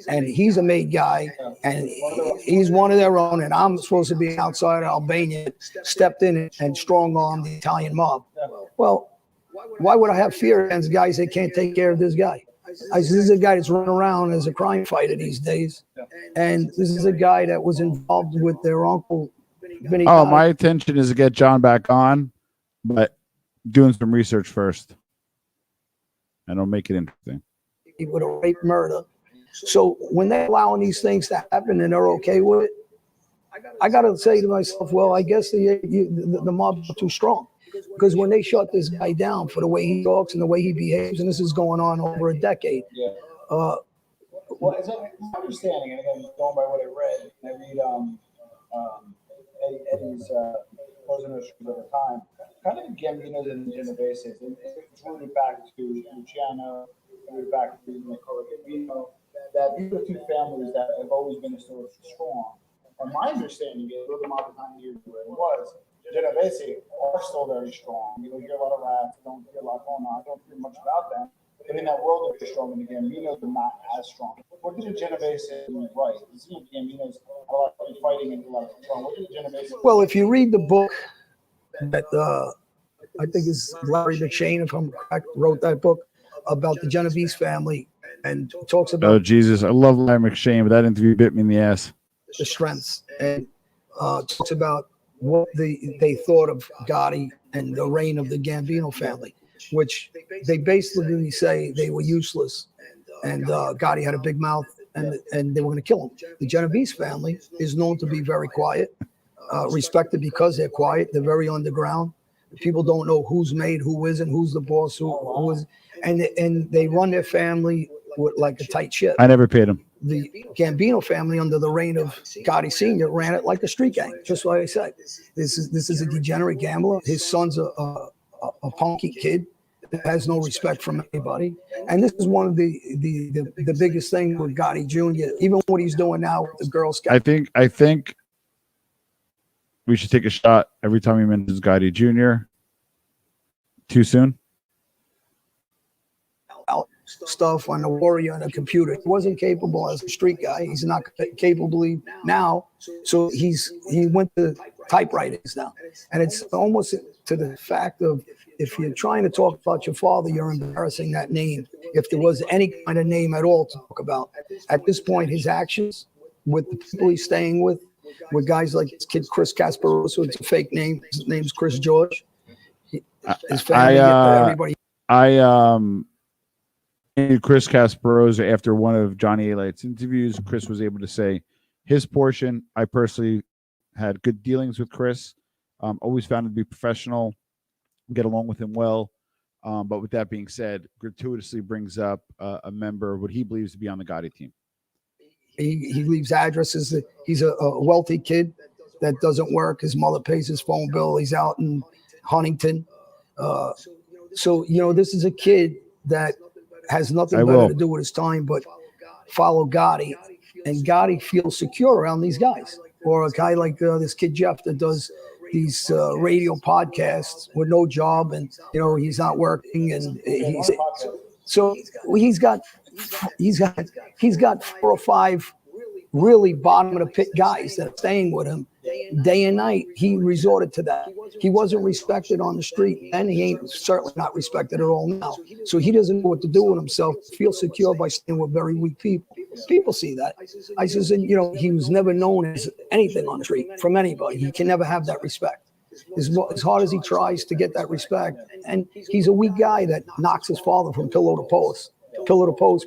and he's a made guy, and he's one of their own, and I'm supposed to be an outsider Albanian, stepped in and strong-armed the Italian mob. Well, why would I have fear against guys that can't take care of this guy? This is a guy that's running around as a crime fighter these days, and this is a guy that was involved with their uncle, Vinny. Oh, my intention is to get John back on, but doing some research first, and I'll make it interesting. He would have raped murder. So when they're allowing these things to happen and they're okay with it, I got to say to myself, well, I guess the mob's too strong. Because when they shut this guy down for the way he talks and the way he behaves, and this is going on over a decade, Well, as my understanding, and again, going by what I read, I read Eddie's closing issues at the time, kind of Gambinos and Genoveses. It's rooted back to Luciano, rooted back to Nicola Gambino, that these are two families that have always been historically strong. And my understanding is, look at the time years where it was, Genovese are still very strong. You don't hear a lot of rats, you don't hear a lot going on, you don't hear much about them. But in that world, they're strong, and the Gambinos are not as strong. What did the Genovese do right? You see the Gambinos a lot of fighting and a lot of strong. What did the Genovese do? Well, if you read the book that I think is Larry McShane, if I'm correct, wrote that book about the Genovese family and talks about. Oh, Jesus. I love Larry McShane, but that interview bit me in the ass. The strengths, and talks about what they thought of Gotti and the reign of the Gambino family, which they basically say they were useless, and Gotti had a big mouth, and they were going to kill him. The Genovese family is known to be very quiet, respected because they're quiet. They're very underground. People don't know who's made, who isn't, who's the boss, who is, and they run their family with like a tight ship. I never paid him. The Gambino family, under the reign of Gotti Sr., ran it like a street gang. Just like I said, this is a degenerate gambler. His son's a punky kid that has no respect from anybody. And this is one of the biggest thing with Gotti Jr. Even what he's doing now with the Girl Scouts. I think we should take a shot every time he mentions Gotti Jr. Too soon. Stuff on the Warrior on the computer. He wasn't capable as a street guy. He's not capable now. So he went to typewriters now. And it's almost to the fact of, if you're trying to talk about your father, you're embarrassing that name. If there was any kind of name at all to talk about. At this point, his actions with the people he's staying with guys like his kid Chris Casparoso, it's a fake name. His name's Chris George. His family, everybody. Chris Casparoso, after one of Johnny Alite's interviews, Chris was able to say his portion. I personally had good dealings with Chris. Always found him to be professional, get along with him well. But with that being said, gratuitously brings up a member of what he believes to be on the Gotti team. He leaves addresses. He's a wealthy kid that doesn't work. His mother pays his phone bill. He's out in Huntington. So, this is a kid that has nothing better to do with his time but follow Gotti, and Gotti feels secure around these guys. Or a guy like this kid Jeff that does these radio podcasts with no job, and he's not working, and he's got 4 or 5 really bottom of the pit guys that are staying with him day and night. He resorted to that. He wasn't respected on the street, and he ain't certainly not respected at all now. So he doesn't know what to do with himself. Feels secure by staying with very weak people. People see that. I says, and he was never known as anything on the street from anybody. He can never have that respect. As hard as he tries to get that respect, and he's a weak guy that knocks his father from pillow to post,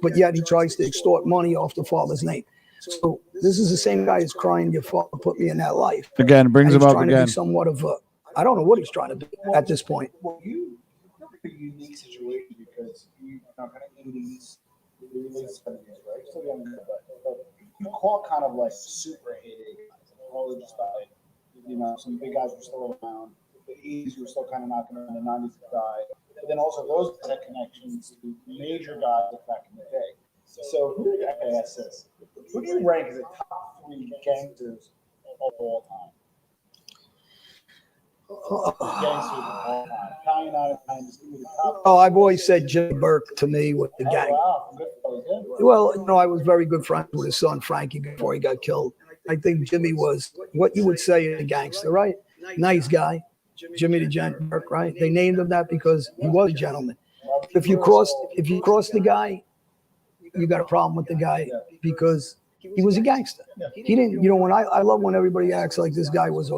but yet he tries to extort money off the father's name. So this is the same guy who's crying, your father put me in that life. Again, brings him up again. To be somewhat of I don't know what he's trying to be at this point. Well, you have a unique situation because you kind of 80s, late 70s, right? Still young, but you caught kind of like super heyday guys. All just died. Some big guys were still around. The 80s were still kind of knocking around. The 90s died. But then also those had connections to major guys back in the day. So who do you rank as the top 3 gangsters of all time? Gangsters of all time. Italian out of time. Just give me the top. Oh, I've always said Jimmy Burke to me with the gang. Wow. Good for you. Well, I was very good friends with his son Frankie before he got killed. I think Jimmy was what you would say a gangster, right? Nice guy, Jimmy the Gent Burke, right? They named him that because he was a gentleman. If you cross the guy, you got a problem with the guy because he was a gangster. He didn't, when I love when everybody acts like this guy was,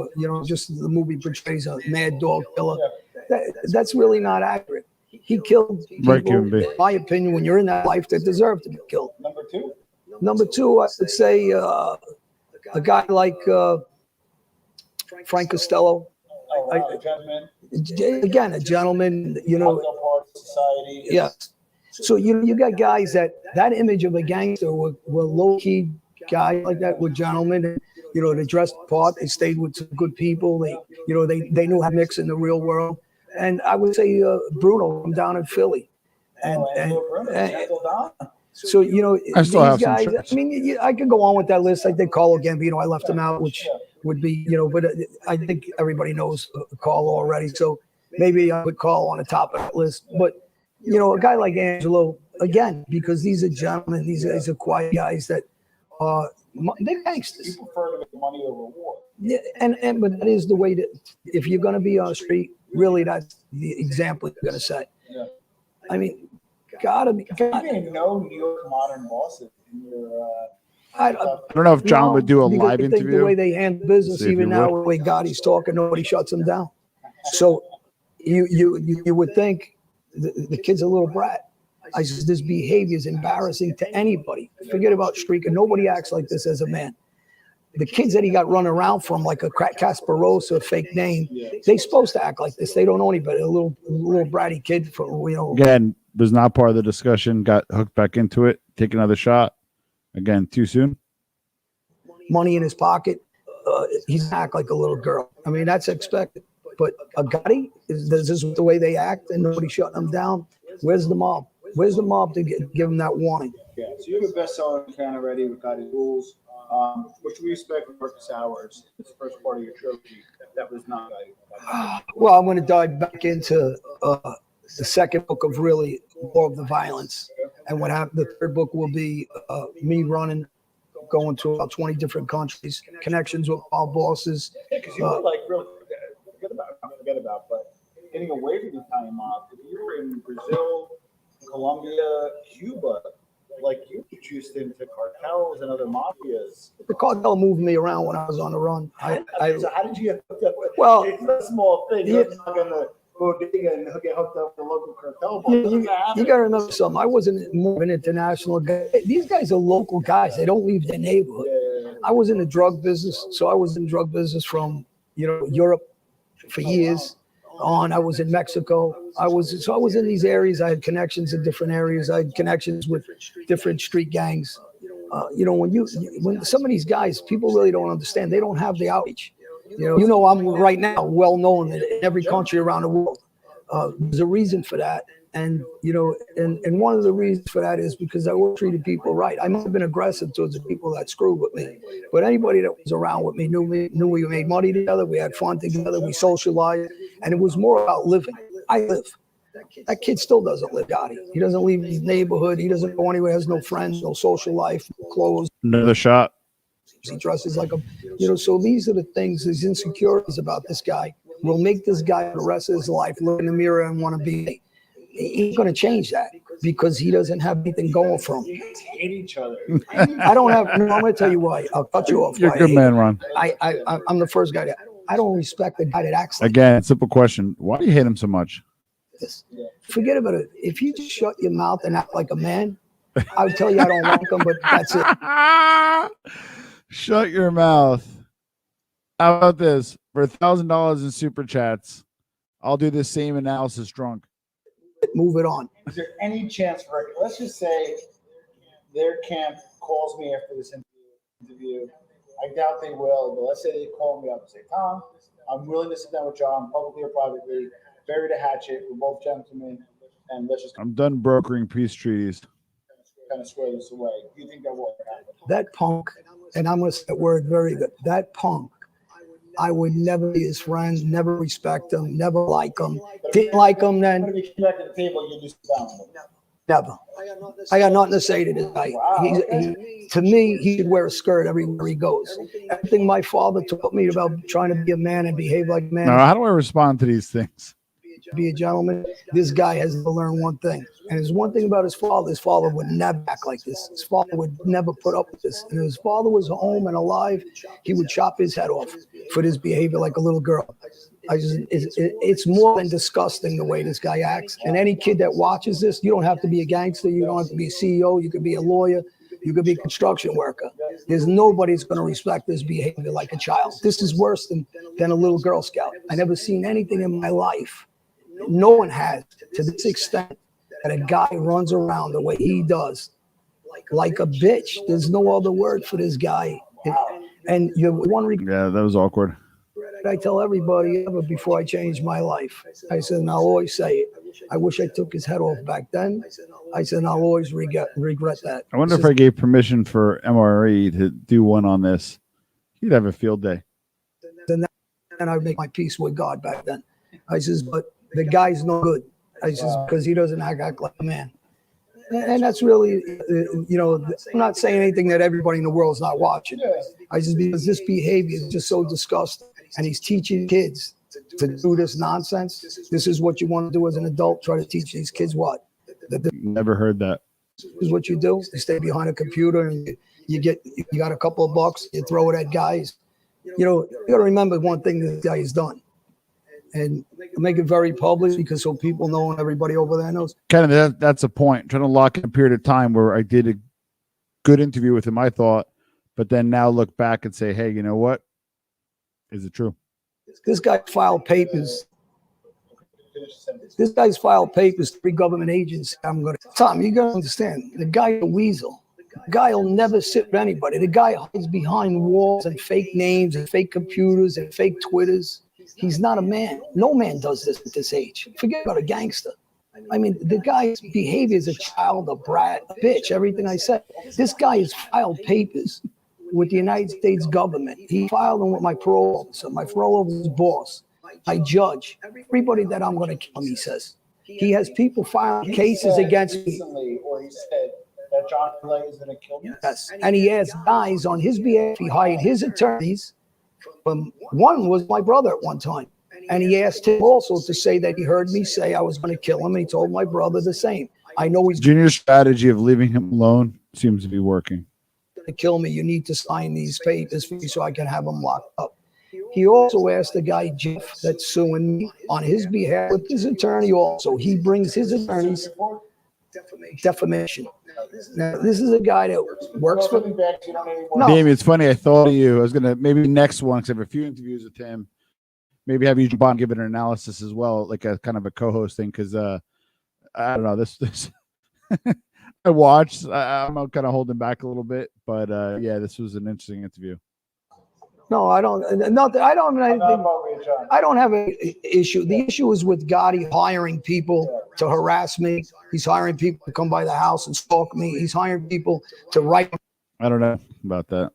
just the movie portrays a mad dog killer. That's really not accurate. He killed people, in my opinion, when you're in that life that deserve to be killed. Number two, I would say a guy like Frank Costello. Gentleman. Again, a gentleman, Society. Yes. So you got guys that image of a gangster were low-key guys like that, were gentlemen. And, they dressed the part. They stayed with some good people. They knew how to mix in the real world. And I would say Bruno from down in Philly. And so, I still have these guys, some shirts. I mean, I could go on with that list. I think Carlo Gambino, I left him out, which would be, but I think everybody knows Carlo already. So maybe I would call on the top of that list. But, a guy like Angelo, again, because these are gentlemen, these guys are quiet guys that they're gangsters. You prefer to make money over war. Yeah, but that is the way that, if you're going to be on the street, really, that's the example you're going to set. Yeah. I mean, gotta be. You didn't know New York modern bosses in your. I don't know if John would do a live think interview. the way they handle business, even now, the way Gotti's talking, nobody shuts them down. So you would think the kid's a little brat. I said, this behavior is embarrassing to anybody. Forget about streaking. Nobody acts like this as a man. The kids that he got run around from, like a Casparosa, a fake name, they supposed to act like this. They don't know any better. A little bratty kid from, Again, was not part of the discussion. Got hooked back into it. Take another shot. Again, too soon. Money in his pocket. He's act like a little girl. I mean, that's expected. But a Gotti, this is the way they act, and nobody shutting them down. Where's the mob? Where's the mob to give them that warning? Yeah, so you have a best-selling can already with Gotti's Rules, which we expect from Marcus Hours. It's the first part of your trilogy. That was not Gotti. Well, I'm going to dive back into the second book of really more of the violence. And what happened, the third book will be me running, going to about 20 different countries, connections with all bosses. Yeah, because you were like, really, forget about, but getting away from the Italian mob. You were in Brazil, Colombia, Cuba, like you introduced into cartels and other mafias. The cartel moved me around when I was on the run. So how did you get hooked up with? Well, it's a small thing. You're not gonna bodega and get hooked up with the local cartel. You got to remember something. I wasn't more of an international guy. These guys are local guys. They don't leave their neighborhood. I was in the drug business, so I was in drug business from Europe for years on. I was in Mexico. I was in these areas. I had connections in different areas. I had connections with different street gangs. When some of these guys, people really don't understand. They don't have the outreach. I'm right now well known in every country around the world. There's a reason for that. And one of the reasons for that is because I treated people right. I might have been aggressive towards the people that screwed with me, but anybody that was around with me knew we made money together, we had fun together, we socialized, and it was more about living. I live. That kid still doesn't live, Gotti. He doesn't leave his neighborhood. He doesn't go anywhere, has no friends, no social life, no clothes. Another shot. He dresses like a, so these are the things, these insecurities about this guy will make this guy the rest of his life look in the mirror and want to be. He ain't going to change that because he doesn't have anything going for him. Hate each other. I don't have. No, I'm going to tell you why. I'll cut you off. You're a good man, Ron. I'm the first guy. I don't respect the guy that acts like Again, simple question. Why do you hate him so much? this. Forget about it. If you just shut your mouth and act like a man, I would tell you I don't like him, but that's it. Shut your mouth. How about this? For $1,000 in super chats, I'll do the same analysis drunk. Move it on. Is there any chance for, let's just say their camp calls me after this interview. I doubt they will, but let's say they call me up and say, Tom, I'm willing to sit down with John publicly or privately, bury the hatchet. We're both gentlemen, and let's just I'm done brokering peace treaties. kind of square this away. Do you think that will happen? That punk, and I'm going to say that word very good, that punk, I would never be his friend, never respect him, never like him. Didn't like him then. When we come back to the table, you just sit down with him. Never. I got nothing to say to this guy. To me, he should wear a skirt everywhere he goes. Everything my father taught me about trying to be a man and behave like a man, Now, how do I respond to these things? be a gentleman, this guy has to learn one thing. And there's one thing about his father would never act like this. His father would never put up with this. And if his father was home and alive, he would chop his head off for this behavior like a little girl. It's more than disgusting the way this guy acts. And any kid that watches this, you don't have to be a gangster. You don't have to be a CEO. You could be a lawyer. You could be a construction worker. There's nobody's going to respect this behavior like a child. This is worse than a little Girl Scout. I never seen anything in my life. No one has to this extent that a guy runs around the way he does, like a bitch. There's no other word for this guy. And you one regret. Yeah, that was awkward. I tell everybody ever before I change my life. I said, and I'll always say it. I wish I took his head off back then. I said, and I'll always regret that. I wonder if I gave permission for MRE to do one on this. He'd have a field day. And I would make my peace with God back then. I says, but the guy's no good. I says, because he doesn't act like a man. And that's really, I'm not saying anything that everybody in the world is not watching. I just, because this behavior is just so disgusting. And he's teaching kids to do this nonsense. This is what you want to do as an adult, try to teach these kids what? Never heard that. This is what you do. You stay behind a computer and you got a couple of bucks, you throw it at guys. You got to remember one thing this guy has done. And make it very public because so people know and everybody over there knows. Kind of that's a point. Trying to lock in a period of time where I did a good interview with him, I thought, but then now look back and say, hey, you know what? Is it true? This guy filed papers. This guy's filed papers to 3 government agents. Tom, you got to understand, the guy's a weasel. The guy will never sit with anybody. The guy hides behind walls and fake names and fake computers and fake Twitters. He's not a man. No man does this at this age. Forget about a gangster. I mean, the guy's behavior is a child, a brat, a bitch, everything I said. This guy has filed papers with the United States government. He filed them with my parole officer, my parole officer's boss, my judge, everybody that I'm going to kill him, he says. He has people filing cases against me. Or he said that John Clay is going to kill me. Yes, and he has guys on his behalf. He hired his attorneys. One was my brother at one time. And he asked him also to say that he heard me say I was going to kill him. And he told my brother the same. I know he's Junior's strategy of leaving him alone seems to be working. Going to kill me. You need to sign these papers for me so I can have him locked up. He also asked the guy, Jeff, that's suing me on his behalf with his attorney also. He brings his attorneys defamation. Now, this is a guy that works for me. No. Damien, it's funny. I thought of you. I was going to maybe next one, because I have a few interviews with him. Maybe have you jump on, give it an analysis as well, like a kind of a co-host thing. Because I don't know, this I watched. I'm kind of holding back a little bit, but yeah, this was an interesting interview. No, I don't. I don't have an issue. The issue is with Gotti hiring people to harass me. He's hiring people to come by the house and stalk me. He's hiring people to write. I don't know about that.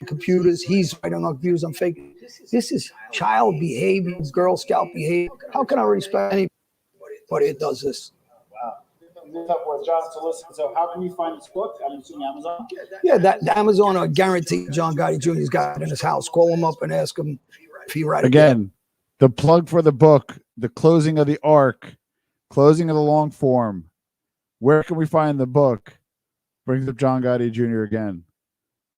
Computers. He's writing on computers. I'm faking. This is child behavior, Girl Scout behavior. How can I respect anybody that does this? John, so how can you find this book? I'm assuming Amazon? Yeah, the Amazon, I guarantee John Gotti Jr.'s got it in his house. Call him up and ask him if he write it. Again, the plug for the book, the closing of the arc, closing of the long form. Where can we find the book? Brings up John Gotti Jr. again.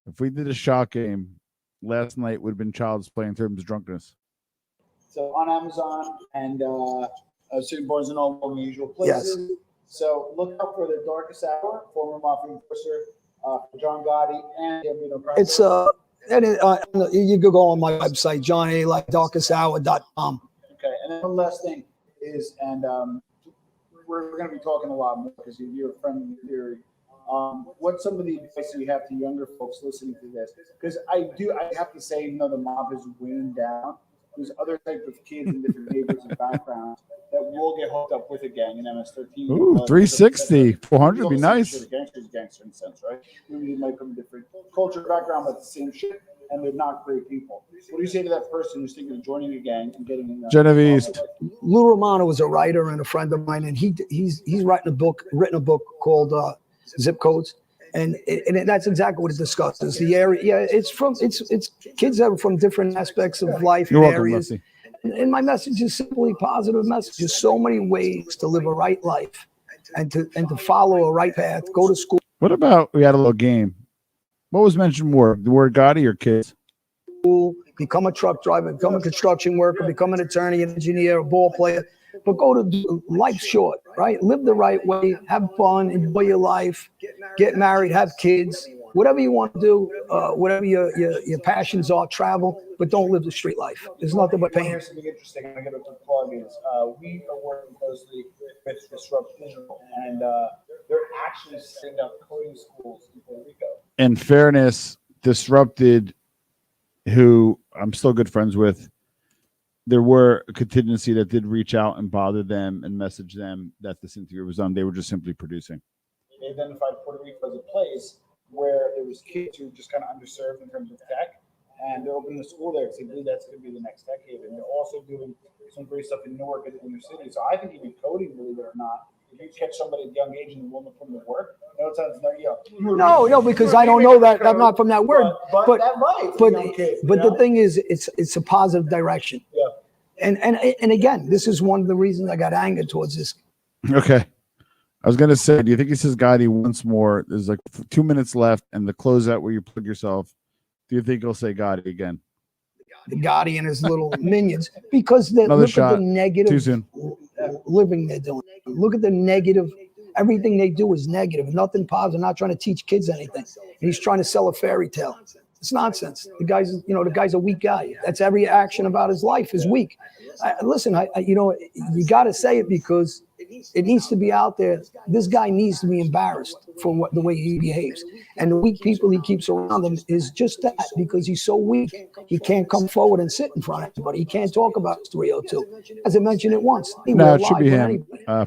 If we did a shot game, last night would have been Child's Play in terms of drunkenness. So on Amazon and certain Barnes and Noble, the usual places. Yes. So look out for The Darkest Hour, former mafia enforcer, John Gotti, and it's you could go on my website, johnalikedarkesthour.com. Okay, and then one last thing is, and we're going to be talking a lot more because you're a friend in theory. What's some of the advice you have to younger folks listening to this? Because I have to say, the mob has waned down. There's other types of kids in different neighborhoods and backgrounds that will get hooked up with a gang in MS-13. Ooh, 360, 400 would be nice. Gangster in a sense, right? Maybe they might come from a different culture background, but the same shit, and they're not great people. What do you say to that person who's thinking of joining a gang and getting in? Genovese. Lou Romano is a writer and a friend of mine, and he's written a book called Zip Codes. And that's exactly what it discusses. The area, yeah, it's kids that are from different aspects of life and areas. And my message is simply positive message. There's so many ways to live a right life and to follow a right path. Go to school. What about, we had a little game. What was mentioned more? The word Gotti or kids? Become a truck driver, become a construction worker, become an attorney, an engineer, a ball player. But life's short, right? Live the right way, have fun, enjoy your life, get married, have kids, whatever you want to do, whatever your passions are, travel, but don't live the street life. There's nothing but pain. Here's something interesting. I'm going to get a plug is we are working closely with Disrupt Digital, and they're actually setting up coding schools in Puerto Rico. In fairness, Disrupted, who I'm still good friends with, there were a contingency that did reach out and bother them and message them that this interview was on. They were just simply producing. They identified Puerto Rico as a place where there was kids who were just kind of underserved in terms of tech, and they're opening a school there because they believe that's going to be the next tech haven. They're also doing some great stuff in Newark and inner city. So I think even coding, believe it or not, if you catch somebody at a young age and willing to put them to work, no, because I don't know that. I'm not from that word. But that might. The thing is, it's a positive direction. Yeah. And again, this is one of the reasons I got anger towards this. Okay. I was gonna say, do you think he says Gotti once more? There's like 2 minutes left, and the closeout where you plug yourself. Do you think he'll say Gotti again? The Gotti and his little minions, because look at the negative Too soon. living they're doing. Look at the negative. Everything they do is negative. Nothing positive. Not trying to teach kids anything. And he's trying to sell a fairy tale. It's nonsense. The guy's a weak guy. That's every action about his life is weak. Listen, you got to say it because it needs to be out there. This guy needs to be embarrassed for the way he behaves. And the weak people he keeps around him is just that, because he's so weak. He can't come forward and sit in front of anybody. He can't talk about his 302. As I mentioned it once. No, it should be him.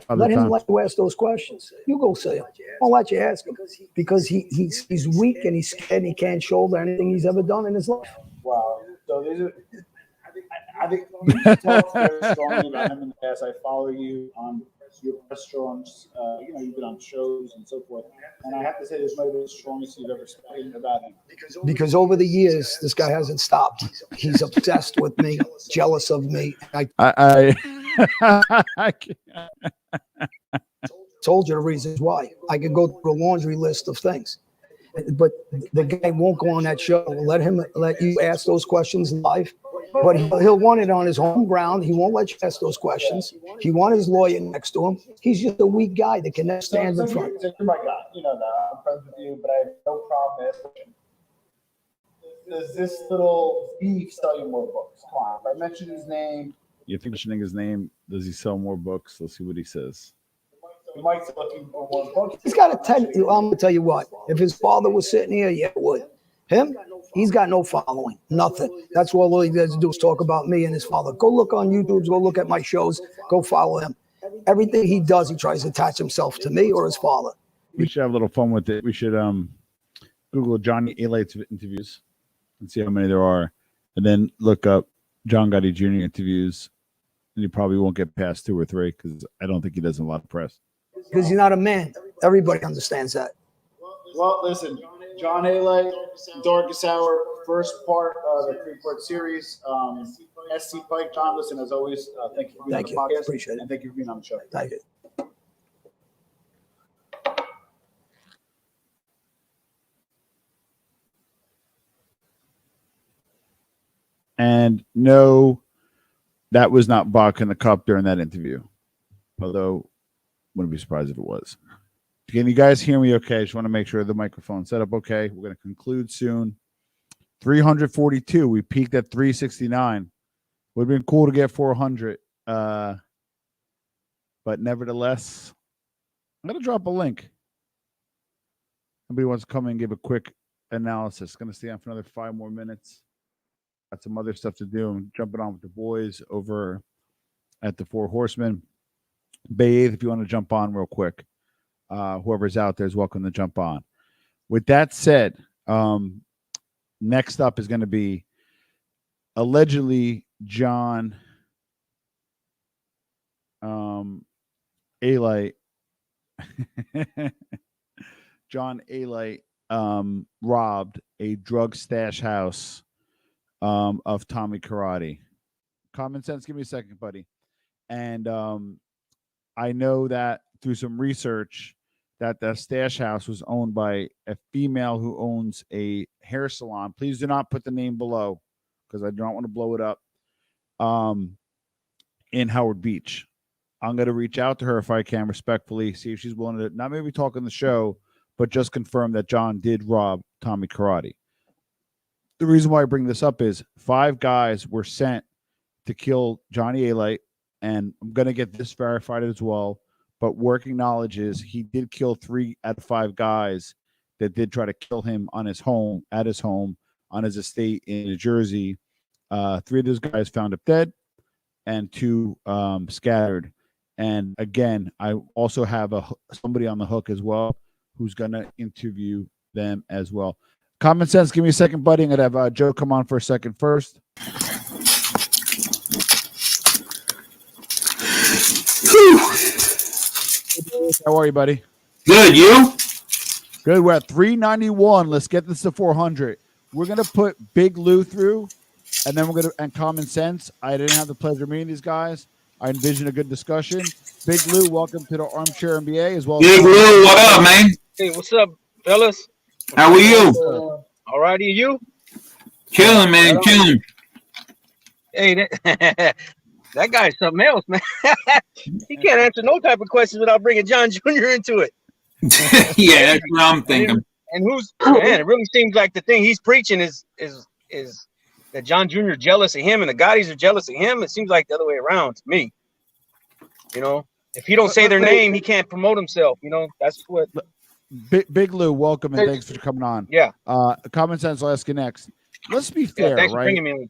Let him let you ask those questions. You go say it. I'll let you ask him, because he's weak and he's scared and he can't shoulder anything he's ever done in his life. Wow. So these are. I think you talk very strongly about him in the past. I follow you on your restaurants. You've been on shows and so forth. And I have to say, this might be the strongest you've ever spoken about him. Because over the years, this guy hasn't stopped. He's obsessed with me, jealous of me. I told you the reasons why. I could go through a laundry list of things. But the guy won't go on that show. Let you ask those questions live. But he'll want it on his home ground. He won't let you ask those questions. He wants his lawyer next to him. He's just a weak guy that can never stand in front. So you're my guy. You know that. I'm friends with you, but I have no problem asking. Does this little beef sell you more books? Come on. If I mention his name. You think mentioning his name, does he sell more books? Let's see what he says. He might sell you more books. He's got to tell you. I'm going to tell you what. If his father was sitting here, yeah, it would. Him, he's got no following, nothing. That's all he does is talk about me and his father. Go look on YouTube, go look at my shows, go follow him. Everything he does, he tries to attach himself to me or his father. We should have a little fun with it. We should Google Johnny Alite's interviews and see how many there are, and then look up John Gotti Jr. interviews, and you probably won't get past 2 or 3 because I don't think he does a lot of press. Because he's not a man. Everybody understands that. Well, listen. John Alite, Darkest Hour, first part of the 3-part series. SC Pike, John, listen, as always, thank you for being on the podcast. Appreciate it. And thank you for being on the show. Thank you. And no, that was not Bach in the cup during that interview. Although, wouldn't be surprised if it was. Can you guys hear me okay? I just want to make sure the microphone set up okay. We're going to conclude soon. 342. We peaked at 369. Would have been cool to get 400. But nevertheless, I'm going to drop a link. Somebody wants to come in and give a quick analysis. Going to stay on for another 5 more minutes. Got some other stuff to do. I'm jumping on with the boys over at the Four Horsemen. Bay 8th, if you want to jump on real quick. Whoever's out there is welcome to jump on. With that said, next up is going to be allegedly John Alite. John Alite robbed a drug stash house of Tommy Karate. Common sense, give me a second, buddy. And I know that through some research that the stash house was owned by a female who owns a hair salon. Please do not put the name below because I don't want to blow it up. In Howard Beach. I'm going to reach out to her if I can respectfully, see if she's willing to not maybe talk on the show, but just confirm that John did rob Tommy Karate. The reason why I bring this up is 5 guys were sent to kill Johnny Alite, and I'm going to get this verified as well. But working knowledge is he did kill 3 out of 5 guys that did try to kill him on his home, at his home, on his estate in New Jersey. 3 of those guys found up dead, and 2 scattered. And again, I also have somebody on the hook as well who's going to interview them as well. Common Sense, give me a second, buddy. I'm going to have Joe come on for a second first. How are you, buddy? Good, you? Good. We're at 391. Let's get this to 400. We're going to put Big Lou through, and then we're going to, and Common Sense. I didn't have the pleasure of meeting these guys. I envision a good discussion. Big Lou, welcome to the Armchair NBA as well. Big Lou, what up, man? Hey, what's up, fellas? How are you? All righty, you? Killing, man, killing. Hey, that guy's something else, man. He can't answer no type of questions without bringing John Jr. into it. Yeah, that's what I'm thinking. And man, it really seems like the thing he's preaching is that John Jr. is jealous of him and the Gottis are jealous of him. It seems like the other way around to me. You know, if he don't say their name, he can't promote himself. You know, that's what. Big Lou, welcome and thanks for coming on. Yeah. Common Sense, I'll ask you next. Let's be fair, thanks right? for bringing me in.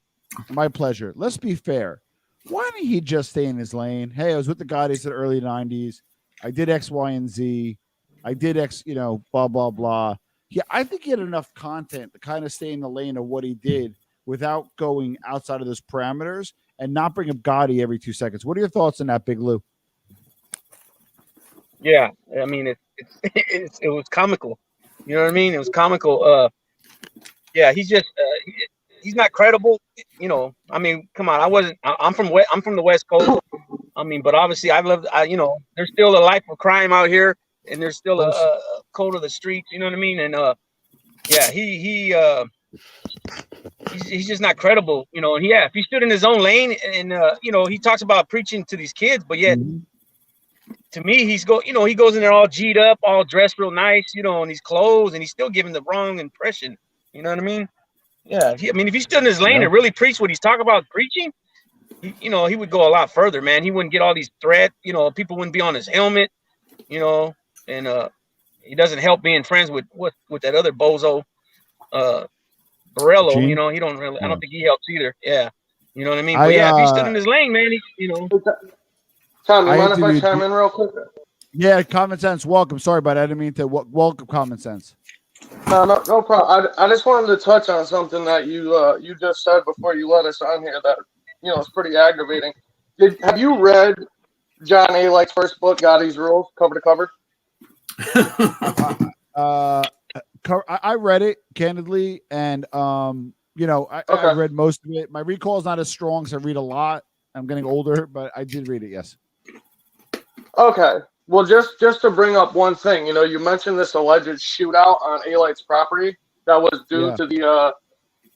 My pleasure. Let's be fair. Why didn't he just stay in his lane? Hey, I was with the Gottis in the early 90s. I did X, Y, and Z. I did X, blah, blah, blah. Yeah, I think he had enough content to kind of stay in the lane of what he did without going outside of those parameters and not bring up Gotti every 2 seconds. What are your thoughts on that, Big Lou? Yeah, I mean, it was comical. You know what I mean? It was comical. Yeah, he's just he's not credible. You know, I mean, come on. I'm from the West Coast. I mean, but obviously, there's still a life of crime out here, and there's still a code of the streets. You know what I mean? And yeah, he's just not credible. You know, and if he stood in his own lane, and he talks about preaching to these kids, but yet. Mm-hmm. To me, he goes in there all G'd up, all dressed real nice, in these clothes, and he's still giving the wrong impression. You know what I mean? Yeah. If he stood in his lane and really preached what he's talking about preaching, he would go a lot further, man. He wouldn't get all these threats. People wouldn't be on his helmet, and he doesn't help being friends with that other bozo, Borello. Gene? He don't really. I don't think he helps either. Yeah. You know what I mean? But if he stood in his lane, man, Tom, you mind if I chime in real quick? Yeah, Common Sense, welcome. Sorry about that. I didn't mean to welcome Common Sense. No problem. I just wanted to touch on something that you just said before you let us on here that, is pretty aggravating. Have you read John Alite's first book, Gotti's Rules, cover to cover? I read it, candidly, and, I read most of it. My recall is not as strong, so I read a lot. I'm getting older, but I did read it, yes. Okay. Well, just to bring up one thing, you mentioned this alleged shootout on Alite's property that was due to the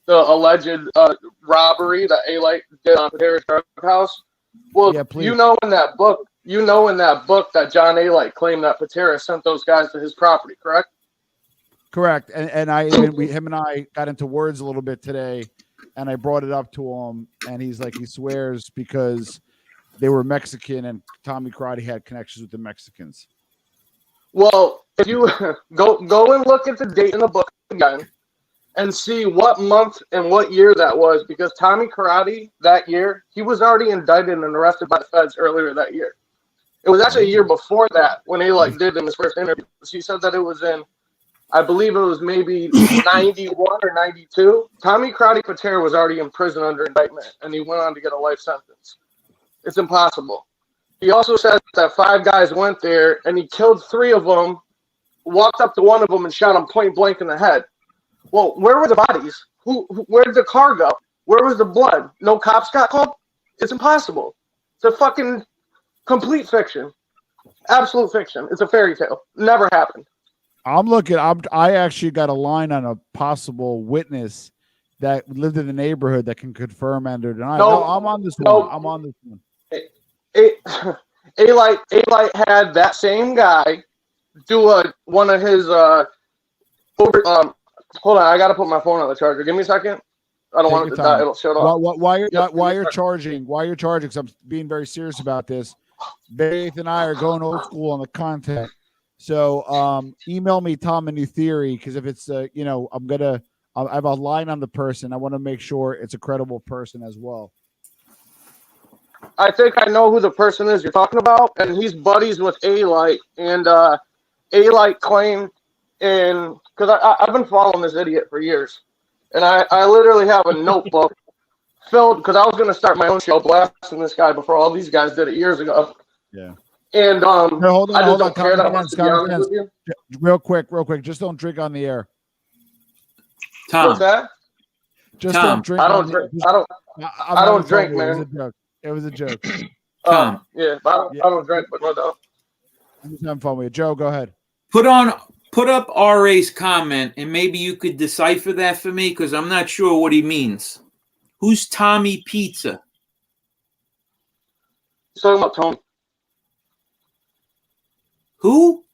alleged robbery that Alite did on Pater's drug house. Well, in that book that John Alite claimed that Patera sent those guys to his property, correct? Correct. And him and I got into words a little bit today, and I brought it up to him, and he's like, he swears because they were Mexican and Tommy Karate had connections with the Mexicans. Well, if you go and look at the date in the book again and see what month and what year that was, because Tommy Karate that year, he was already indicted and arrested by the feds earlier that year. It was actually a year before that when he did in his first interview. He said that it was in, I believe it was maybe 91 or 92. Tommy Karate Patera was already in prison under indictment, and he went on to get a life sentence. It's impossible. He also says that 5 guys went there, and he killed 3 of them, walked up to one of them, and shot him point blank in the head. Well, where were the bodies? Where did the car go? Where was the blood? No cops got called? It's impossible. It's a fucking complete fiction. Absolute fiction. It's a fairy tale. Never happened. I actually got a line on a possible witness that lived in the neighborhood that can confirm and or deny. No, I'm on this one. I'm on this one. Alite had that same guy do one of his Hold on, I gotta put my phone on the charger. Give me a second. I don't want it to die. It'll shut off. While you're charging, because I'm being very serious about this. Faith and I are going old school on the content. So email me, Tom, a new theory, because if it's I have a line on the person. I want to make sure it's a credible person as well. I think I know who the person is you're talking about, and he's buddies with Alite, and Alite claimed because I've been following this idiot for years, and I literally have a notebook filled, because I was going to start my own show blasting this guy before all these guys did it years ago. Yeah. And hold I just don't on, care that much, to be honest with you. Real quick. Just don't drink on the air. Tom. What's that? Just Tom. don't drink. I don't drink. I don't drink, man. It was a joke. Tom. Yeah, but I don't drink, but no doubt. I'm just having fun with you. Joe, go ahead. Put up RA's comment, and maybe you could decipher that for me, because I'm not sure what he means. Who's Tommy Pizza? He's talking about Tony. Who?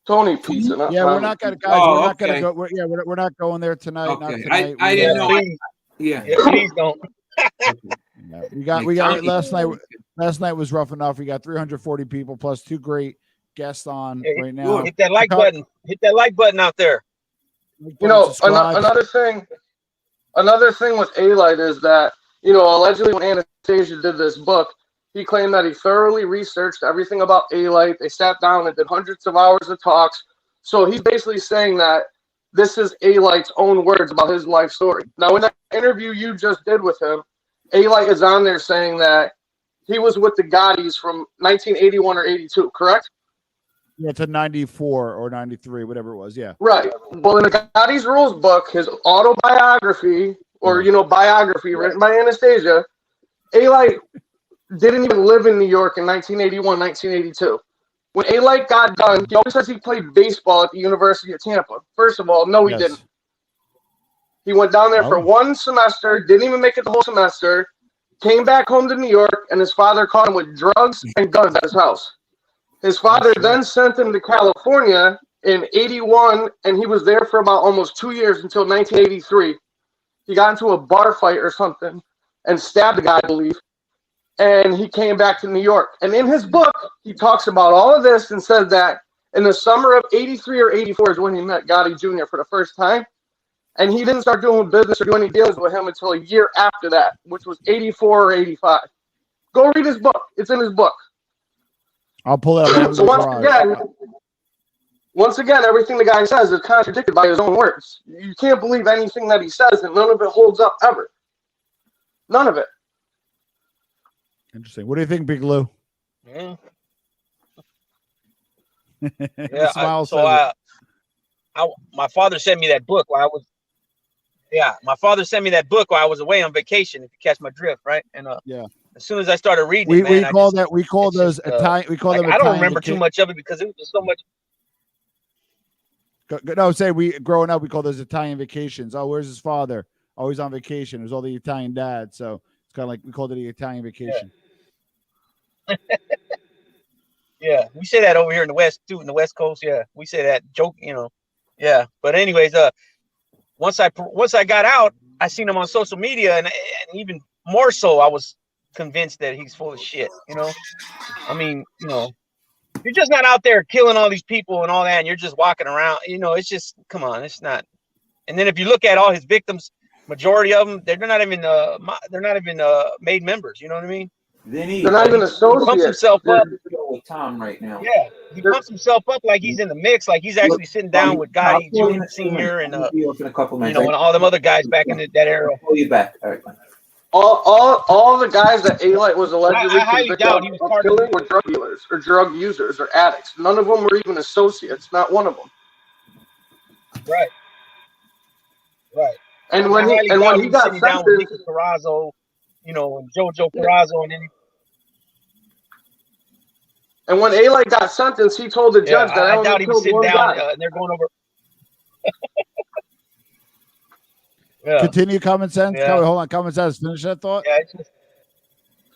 Tony Pizza. Not Yeah, Tommy. we're not gonna, guys. Oh, we're not okay. gonna go. We're not going there tonight. Okay. Not tonight. I didn't know. Yeah, Yeah. please don't. No, we got last night. Last night was rough enough. We got 340 people plus 2 great guests on right now. Hit that like button. Hit that like button out there. You know, another thing with Alite is that, allegedly when Anastasia did this book, he claimed that he thoroughly researched everything about Alite. They sat down and did hundreds of hours of talks. So he's basically saying that this is Alite's own words about his life story. Now, in that interview you just did with him, Alite is on there saying that he was with the Gaudis from 1981 or 82, correct? Yeah, to 94 or 93, whatever it was. Yeah. Right. Well, in the Gaudis Rules book, his autobiography, or, biography written by Anastasia, Alite didn't even live in New York in 1981, 1982. When Alite got done, he always says he played baseball at the University of Tampa. First of all, no, he didn't. He went down there for 1 semester, didn't even make it the whole semester, came back home to New York, and his father caught him with drugs and guns at his house. His father then sent him to California in 81, and he was there for about almost 2 years until 1983. He got into a bar fight or something and stabbed a guy, I believe, and he came back to New York. And in his book, he talks about all of this and says that in the summer of 83 or 84 is when he met Gotti Jr. for the first time. And he didn't start doing business or do any deals with him until a year after that, which was 84 or 85. Go read his book. It's in his book. I'll pull it up. So once again, everything the guy says is contradicted by his own words. You can't believe anything that he says, and none of it holds up ever. None of it. Interesting. What do you think, Big Lou? Yeah. My father sent me that book while I was. Yeah, my father sent me that book while I was away on vacation. If you catch my drift, right? And as soon as I started reading, we call those Italian. We call them. I don't remember too much of it because it was just so much. No, growing up, we call those Italian vacations. Oh, where's his father? Oh, he's on vacation. It was all the Italian dads. So it's kind of like we called it the Italian vacation. Yeah. Yeah, we say that over here in the West too, in the West Coast. Yeah, we say that joke, Yeah, but anyways, once I got out, I seen him on social media, and even more so, I was convinced that he's full of shit. I mean, you're just not out there killing all these people and all that, and you're just walking around. It's just, come on, it's not. And then if you look at all his victims, majority of them, they're not even made members. You know what I mean? They're not even associates. He pumps himself up. With Tom right now. Yeah, he pumps himself up like he's in the mix, like he's actually sitting down with Gotti Jr. Sr. and in a couple minutes. and all them other guys back in that era. I'll call you back. All right. All the guys that Alite was allegedly convicted of killing were drug dealers or drug users or addicts. None of them were even associates. Not one of them. Right. And when he got sitting down with Nicky Carrazzo, and Jojo Carrazzo, and when Alite got sentenced, he told the judge that I doubt he was sitting down. And they're going over. Continue common sense. Yeah. Hold on, common sense. Finish that thought. Yeah, it's just...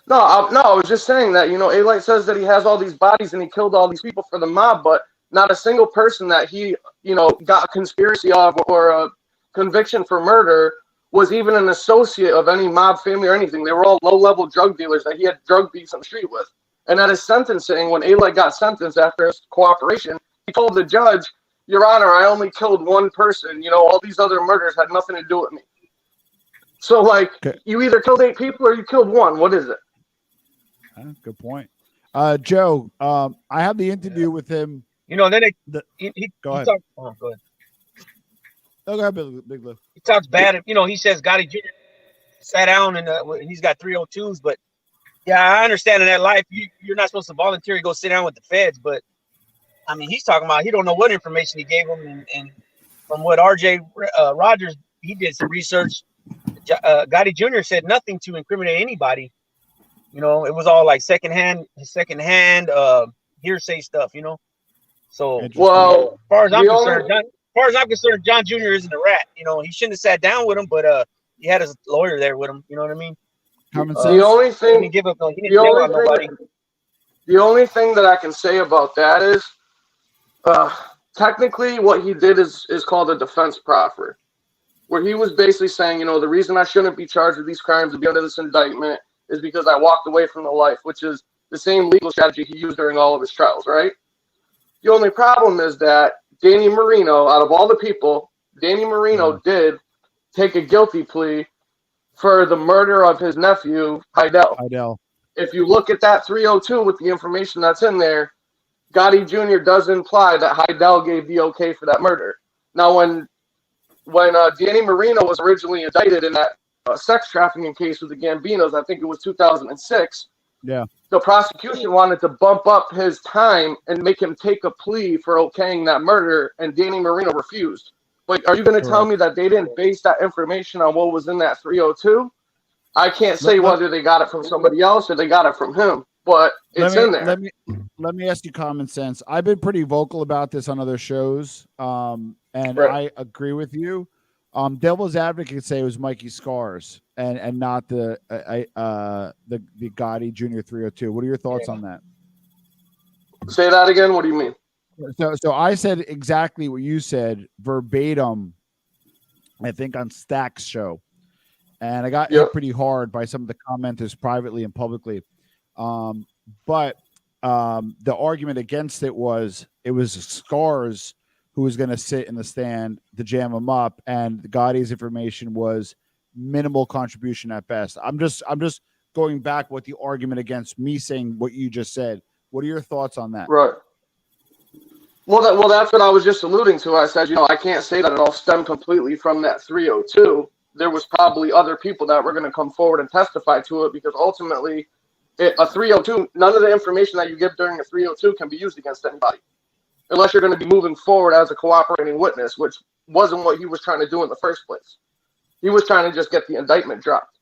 No, I was just saying that Alite says that he has all these bodies and he killed all these people for the mob, but not a single person that he got a conspiracy of or a conviction for murder was even an associate of any mob family or anything. They were all low-level drug dealers that he had drug beats on the street with. And at his sentencing, when Alite got sentenced after his cooperation, he told the judge, Your Honor, I only killed one person. All these other murders had nothing to do with me. So, like, you either killed 8 people or you killed one. What is it? Good point. Joe, I have the interview with him. Then go ahead. Go ahead. Go ahead. Oh, go ahead, Big Lou. He talks bad. He says Gotti Jr. sat down and he's got 302s. But yeah, I understand in that life you're not supposed to voluntarily go sit down with the feds. But I mean, he's talking about he don't know what information he gave him, and from what R.J. Rogers, he did some research. Gotti Jr. said nothing to incriminate anybody. It was all like secondhand hearsay stuff. So well, as far as I'm concerned, John Jr. isn't a rat. He shouldn't have sat down with him, but he had his lawyer there with him. You know what I mean? Common sense. The only thing, he didn't tell on nobody. The only thing that I can say about that is, technically, what he did is called a defense proffer, where he was basically saying, the reason I shouldn't be charged with these crimes and be under this indictment is because I walked away from the life, which is the same legal strategy he used during all of his trials, right? The only problem is that Danny Marino, out of all the people, Danny Marino did take a guilty plea for the murder of his nephew, Heidel. If you look at that 302 with the information that's in there, Gotti Jr. does imply that Heidel gave the okay for that murder. Now, when Danny Marino was originally indicted in that sex trafficking case with the Gambinos, I think it was 2006. Yeah. The prosecution wanted to bump up his time and make him take a plea for okaying that murder, and Danny Marino refused. But are you going to tell me that they didn't base that information on what was in that 302? I can't say whether they got it from somebody else or they got it from him, but it's in there. Let me ask you common sense. I've been pretty vocal about this on other shows, and I agree with you. Devil's advocate say it was Mikey Scars and not the Gotti Jr. 302. What are your thoughts on that? Say that again. What do you mean? So I said exactly what you said verbatim, I think on Stack's show, and I got hit pretty hard by some of the commenters privately and publicly. But the argument against it was Scars who was going to sit in the stand to jam him up, and Gotti's information was minimal contribution at best. I'm just going back what the argument against me saying what you just said. What are your thoughts on that? Right. Well, that's what I was just alluding to. I said, I can't say that it all stemmed completely from that 302. There was probably other people that were going to come forward and testify to it, because ultimately, a 302, none of the information that you give during a 302 can be used against anybody, unless you're going to be moving forward as a cooperating witness, which wasn't what he was trying to do in the first place. He was trying to just get the indictment dropped.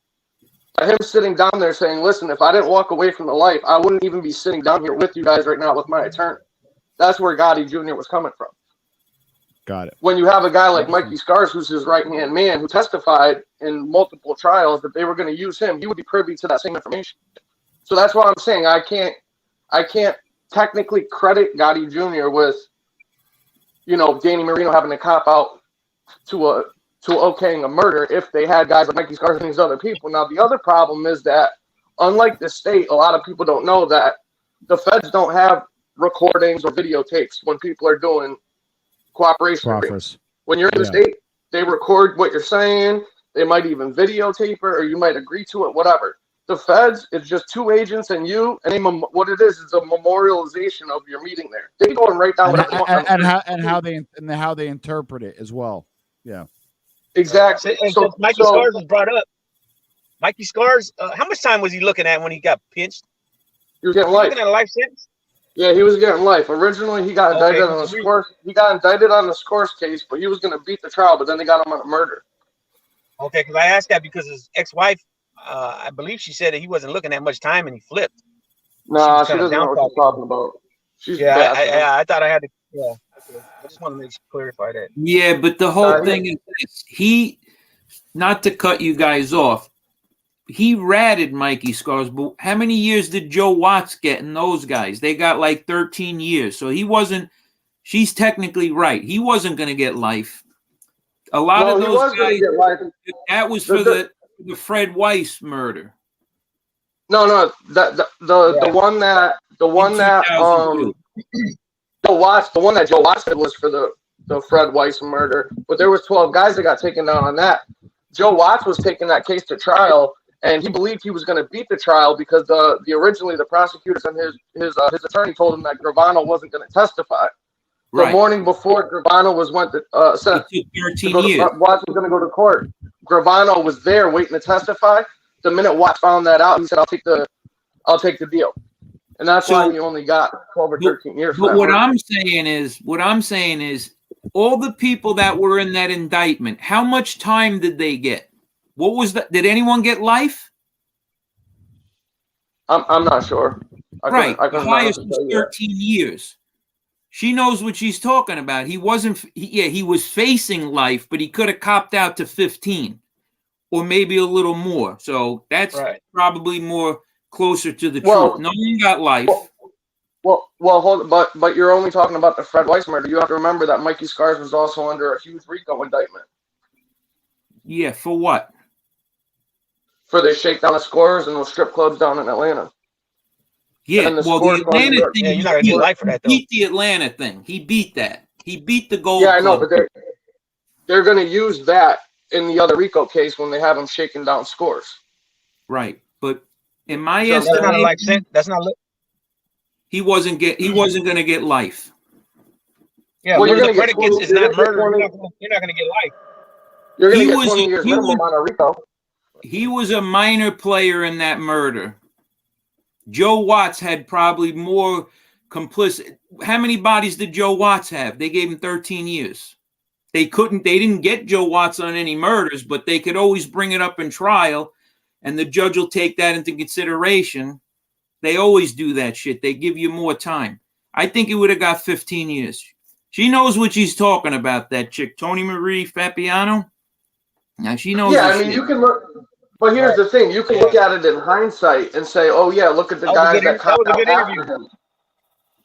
Him sitting down there saying, listen, if I didn't walk away from the life, I wouldn't even be sitting down here with you guys right now with my attorney. That's where Gotti Jr. was coming from. Got it. When you have a guy like Mikey Scars, who's his right-hand man, who testified in multiple trials that they were going to use him, he would be privy to that same information. So that's why I'm saying I can't technically credit Gotti Jr. with, Danny Marino having to cop out to okaying a murder if they had guys like Mikey Scars and these other people. Now, the other problem is that, unlike the state, a lot of people don't know that the feds don't have recordings or videotapes when people are doing cooperation agreements. When you're in the state, they record what you're saying. They might even videotape it, or you might agree to it, whatever. The feds, it's just 2 agents and you, and what it is a memorialization of your meeting there. They can go and write down how they interpret it as well. Yeah, exactly. So Mikey Scars was brought up. Mikey Scars, how much time was he looking at when he got pinched? He was getting life. Looking at a life sentence. Yeah, he was getting life. Originally, he got indicted on the Scores. He got indicted on the Scores case, but he was going to beat the trial. But then they got him on a murder. Okay, because I asked that because his ex-wife, I believe she said that he wasn't looking at much time and he flipped. Nah, she doesn't know what she's talking about. I thought I had to. Yeah, I just want to clarify that. Yeah, but the whole thing is this. Not to cut you guys off, he ratted Mikey Scars, but how many years did Joe Watts get in those guys? They got like 13 years. So he wasn't she's technically right. He wasn't going to get life. A lot of those guys, that was for the Fred Weiss murder. No, the one that Joe Watts did was for the Fred Weiss murder. But there was 12 guys that got taken down on that. Joe Watts was taking that case to trial, and he believed he was going to beat the trial because originally the prosecutors and his attorney told him that Gravano wasn't going to testify. The morning before Gravano was said Watts was going to go to court, Gravano was there waiting to testify. The minute Watts found that out, he said, I'll take the deal. And that's why he only got 12 or 13 years. But what I'm saying is all the people that were in that indictment, how much time did they get? What was that? Did anyone get life? I'm not sure. The highest was 13 years. She knows what she's talking about. He was facing life, but he could have copped out to 15 or maybe a little more. So that's probably more closer to the truth. No one got life. Well, hold on, but you're only talking about the Fred Weiss murder. You have to remember that Mikey Scars was also under a huge RICO indictment. Yeah, for what? For the shakedown of scores and those strip clubs down in Atlanta. Yeah, the Atlanta thing, you're not gonna get life for that, though. He beat the Atlanta thing. He beat that. He beat the Gold Club. Yeah, I know, but they're going to use that in the other RICO case when they have him shaking down scores. Right, but in my estimation, that's not. He wasn't going to get life. Yeah, well, the predicates is not murder. You're not going to get life. You're going to get 20 years minimum on a RICO. He was a minor player in that murder. Joe Watts had probably more complicit. How many bodies did Joe Watts have? They gave him 13 years. They didn't get Joe Watts on any murders, but they could always bring it up in trial, and the judge will take that into consideration. They always do that shit. They give you more time. I think he would have got 15 years. She knows what she's talking about, that chick, Tony Marie Fapiano. Now, she knows. Yeah, I mean, you can look. But here's the thing. You can look at it in hindsight and say, oh, yeah, look at the guys that copped out after him.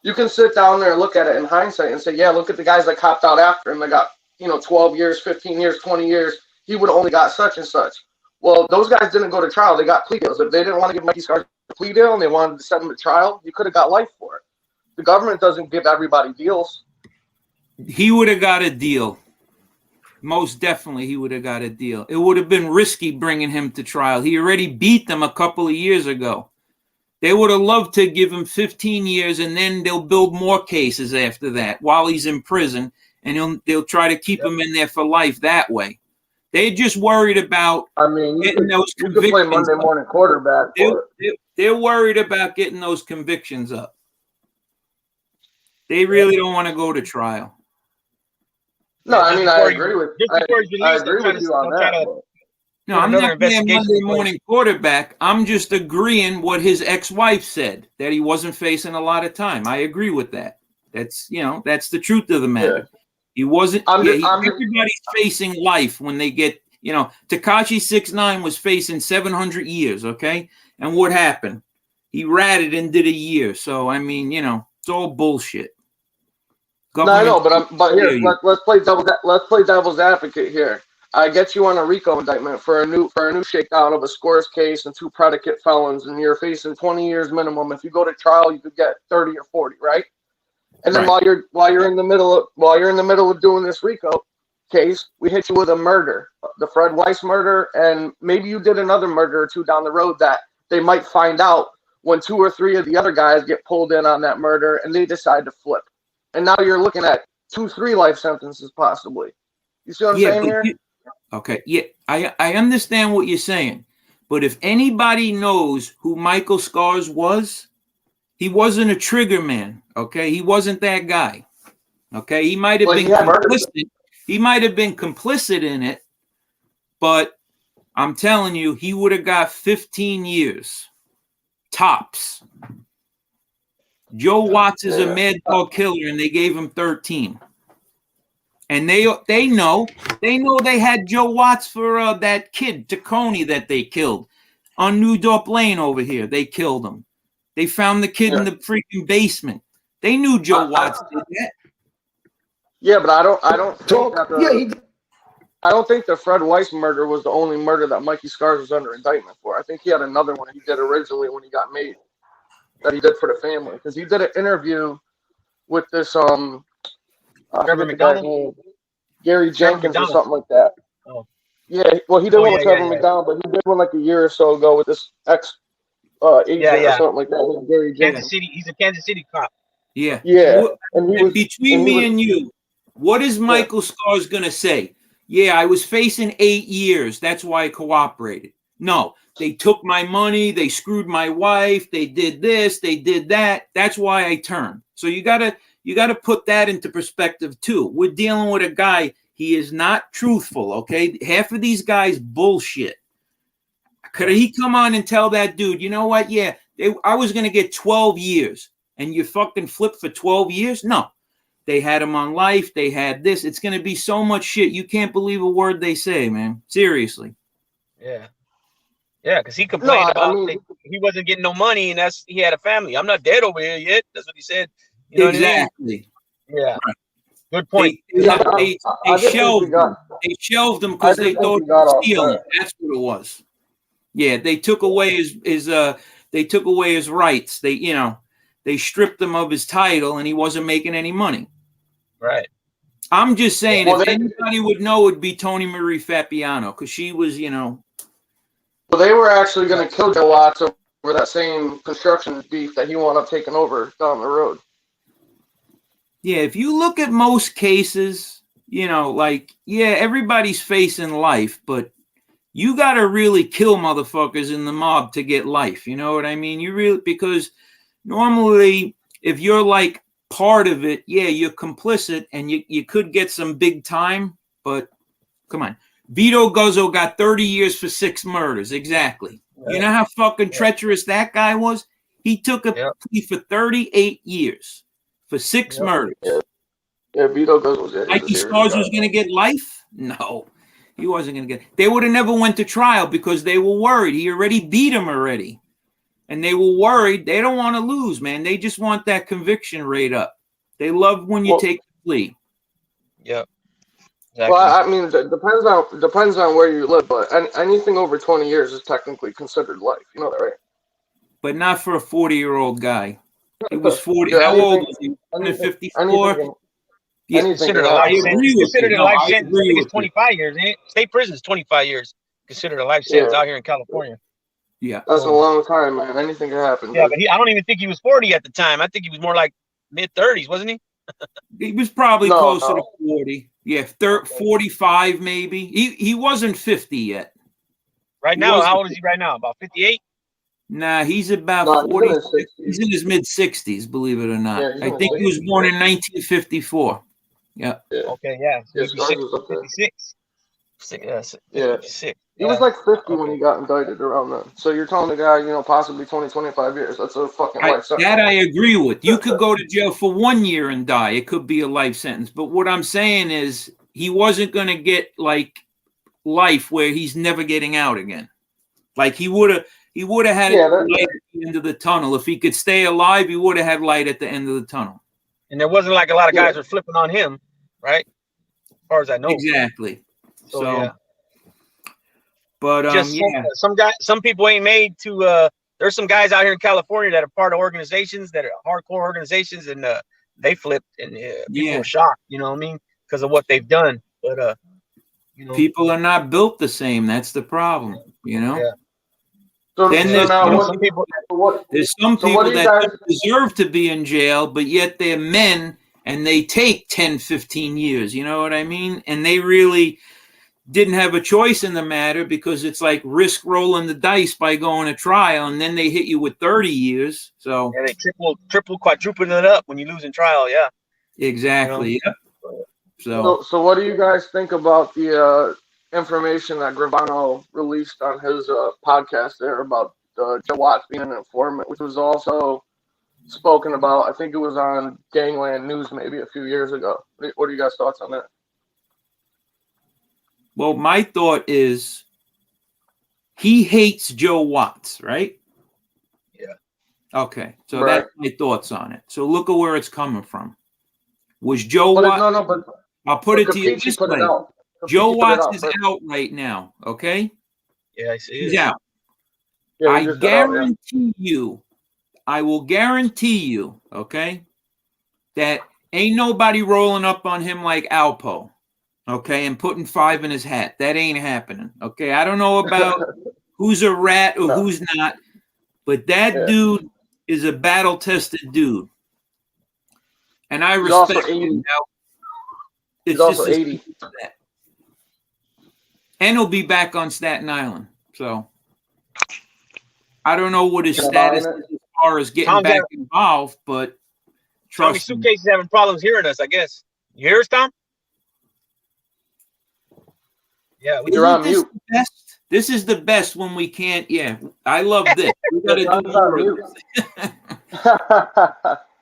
You can sit down there and look at it in hindsight and say, yeah, look at the guys that copped out after him. They got, 12 years, 15 years, 20 years. He would have only got such and such. Well, those guys didn't go to trial. They got plea deals. If they didn't want to give Mikey Scars a plea deal and they wanted to send him to trial, you could have got life for it. The government doesn't give everybody deals. He would have got a deal. Most definitely he would have got a deal. It would have been risky bringing him to trial. He already beat them a couple of years ago. They would have loved to give him 15 years, and then they'll build more cases after that while he's in prison, and they'll try to keep him in there for life that way. They're just worried about getting those convictions. You could play Monday morning quarterback. They're worried about getting those convictions up. They really don't want to go to trial. No, I mean, I agree with you on that. No, I'm not playing Monday morning quarterback. I'm just agreeing what his ex-wife said, that he wasn't facing a lot of time. I agree with that. That's, that's the truth of the matter. Yeah. He wasn't. Everybody's facing life when they get, Tekashi 6ix9ine was facing 700 years, okay? And what happened? He ratted and did a year. So, I mean, it's all bullshit. No, I know, but here, let's play devil's advocate here. I get you on a RICO indictment for a new shakedown of a scores case and 2 predicate felons, and you're facing 20 years minimum. If you go to trial, you could get 30 or 40, right? And then while you're in the middle of doing this RICO case, we hit you with a murder, the Fred Weiss murder, and maybe you did another murder or 2 down the road that they might find out when 2 or 3 of the other guys get pulled in on that murder and they decide to flip. And now you're looking at 2-3 life sentences possibly. You see what I'm saying here? Okay, yeah, I understand what you're saying. But if anybody knows who Michael Scars was, he wasn't a trigger man, okay? He wasn't that guy, okay? He might have been complicit. He might have been complicit in it, but I'm telling you, he would have got 15 years, tops. Joe Watts is a mad dog killer, and they gave him 13. And they know they had Joe Watts for that kid, Taccone, that they killed on New Dorp Lane over here. They killed him. They found the kid in the freaking basement. They knew Joe Watts did that. Yeah, but I don't think that I I don't think the Fred Weiss murder was the only murder that Mikey Scars was under indictment for. I think he had another one he did originally when he got made that he did for the family, because he did an interview with this Trevor McDonald, Gary Jenkins or something like that. Oh. Yeah, well, he did one with Trevor McDonald, but he did one like a year or so ago with this ex agent or something like that with Gary Jenkins. Kansas City, he's a Kansas City cop. Yeah. Yeah. And between me and you, what is Michael Scars going to say? Yeah, I was facing 8 years. That's why I cooperated. No, they took my money. They screwed my wife. They did this. They did that. That's why I turned. So you gotta put that into perspective too. We're dealing with a guy. He is not truthful. Okay, half of these guys bullshit. Could he come on and tell that dude, you know what? Yeah, I was gonna get 12 years, and you fucking flipped for 12 years? No. They had him on life. They had this. It's going to be so much shit. You can't believe a word they say, man. Seriously. Yeah. Yeah, because he complained about he wasn't getting no money, and he had a family. I'm not dead over here yet. That's what he said. You know exactly. What I mean? Yeah. Good point. They shelved him because they thought he was stealing. That's what it was. Yeah, they took away his rights. They stripped him of his title, and he wasn't making any money. Right. I'm just saying, if anybody would know, it'd be Tony Marie Fabiano, because she was, Well, they were actually going to kill Joe Watts over that same construction beef that he wound up taking over down the road. Yeah, if you look at most cases, everybody's facing life, but you got to really kill motherfuckers in the mob to get life. You know what I mean? Because normally, if you're like part of it, you're complicit and you could get some big time, but come on. Vito Guzzo got 30 years for 6 murders. Exactly. Yeah. You know how fucking treacherous that guy was? He took a plea for 38 years for 6 murders. Yeah, Vito Guzzo was it. Mikey Scars was going to get life? No, he wasn't going to get. They would have never went to trial because they were worried. He already beat him already. And they were worried. They don't want to lose, man. They just want that conviction rate up. They love when you take the plea. Yep. Exactly. Well, I mean, it depends on where you live, but anything over 20 years is technically considered life. You know that, right? But not for a 40-year-old guy. He was 40. How old was he? 54? Yeah, considered a life sentence. Considered a life sentence. I think it's 25 years, ain't it? State prison is 25 years. Considered a life sentence out here in California. Yeah, that's a long time, man. Anything can happen. Yeah, but I don't even think he was 40 at the time. I think he was more like mid-30s, wasn't he? He was probably closer to 40. Yeah, 45 maybe. He wasn't 50 yet. Right now, how old is he right now? About 58? Nah, he's about 40. He's in his mid-60s, believe it or not. I think he was born in 1954. Yeah. Okay, yeah. So 56. 56. He was like 50 when he got indicted around then. So you're telling the guy, possibly 20, 25 years. That's a fucking life sentence. That I agree with. You could go to jail for 1 year and die. It could be a life sentence. But what I'm saying is he wasn't going to get like life where he's never getting out again. Like he would have had light at the end of the tunnel. If he could stay alive, he would have had light at the end of the tunnel. And there wasn't like a lot of guys were flipping on him, right? As far as I know. Exactly. So but some people ain't made to there's some guys out here in California that are part of organizations that are hardcore organizations, and they flipped, and people are shocked, you know what I mean, because of what they've done. But people are not built the same. That's the problem, Yeah. So, then there's some people that deserve to be in jail, but yet they're men and they take 10, 15 years. You know what I mean? And they really didn't have a choice in the matter because it's like risk rolling the dice by going to trial, and then they hit you with 30 years. So they triple, quadrupling it up when you lose in trial. Yeah, exactly. Yep. So what do you guys think about the information that Gravano released on his podcast there about Joe Watts being an informant, which was also spoken about? I think it was on Gangland News maybe a few years ago. What are you guys' thoughts on that? Well, my thought is he hates Joe Watts, right? Yeah. Okay, so that's my thoughts on it. So look at where it's coming from. Was Joe Watts? No, but I'll put it to you this way. Joe Watts is out right now. Okay. Yeah, I see. He's out. Yeah, I guarantee you. I will guarantee you. Okay. That ain't nobody rolling up on him like Alpo. Okay, and putting 5 in his hat. That ain't happening. Okay. I don't know about who's a rat or who's not, but that dude is a battle-tested dude. And I respect him. He's also 80. And he'll be back on Staten Island. So I don't know what his status is as far as getting back involved, but Tommy Suitcase is having problems hearing us, I guess. You hear us, Tom? Yeah, you're on mute. This is the best when we can't. Yeah, I love this. We gotta do more of this.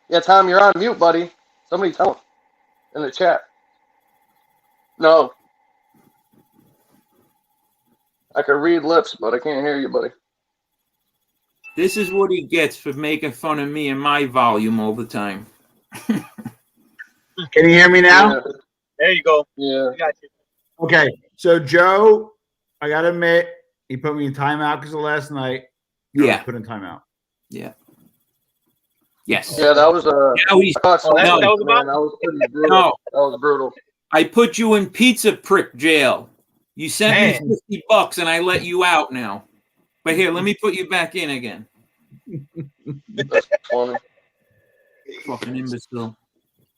Yeah, Tom, you're on mute, buddy. Somebody tell him in the chat. No. I can read lips, but I can't hear you, buddy. This is what he gets for making fun of me and my volume all the time. Can you hear me now? Yeah. There you go. Yeah. I got you. Okay. So Joe, I gotta admit, he put me in timeout because of last night. Yeah. Put in timeout. Yeah. Yes. Yeah, that was a. Now he's, That was about. That was pretty brutal. No. That was brutal. I put you in pizza prick jail. You sent me $50 and I let you out now. But here, let me put you back in again. That's funny. Fucking imbecile.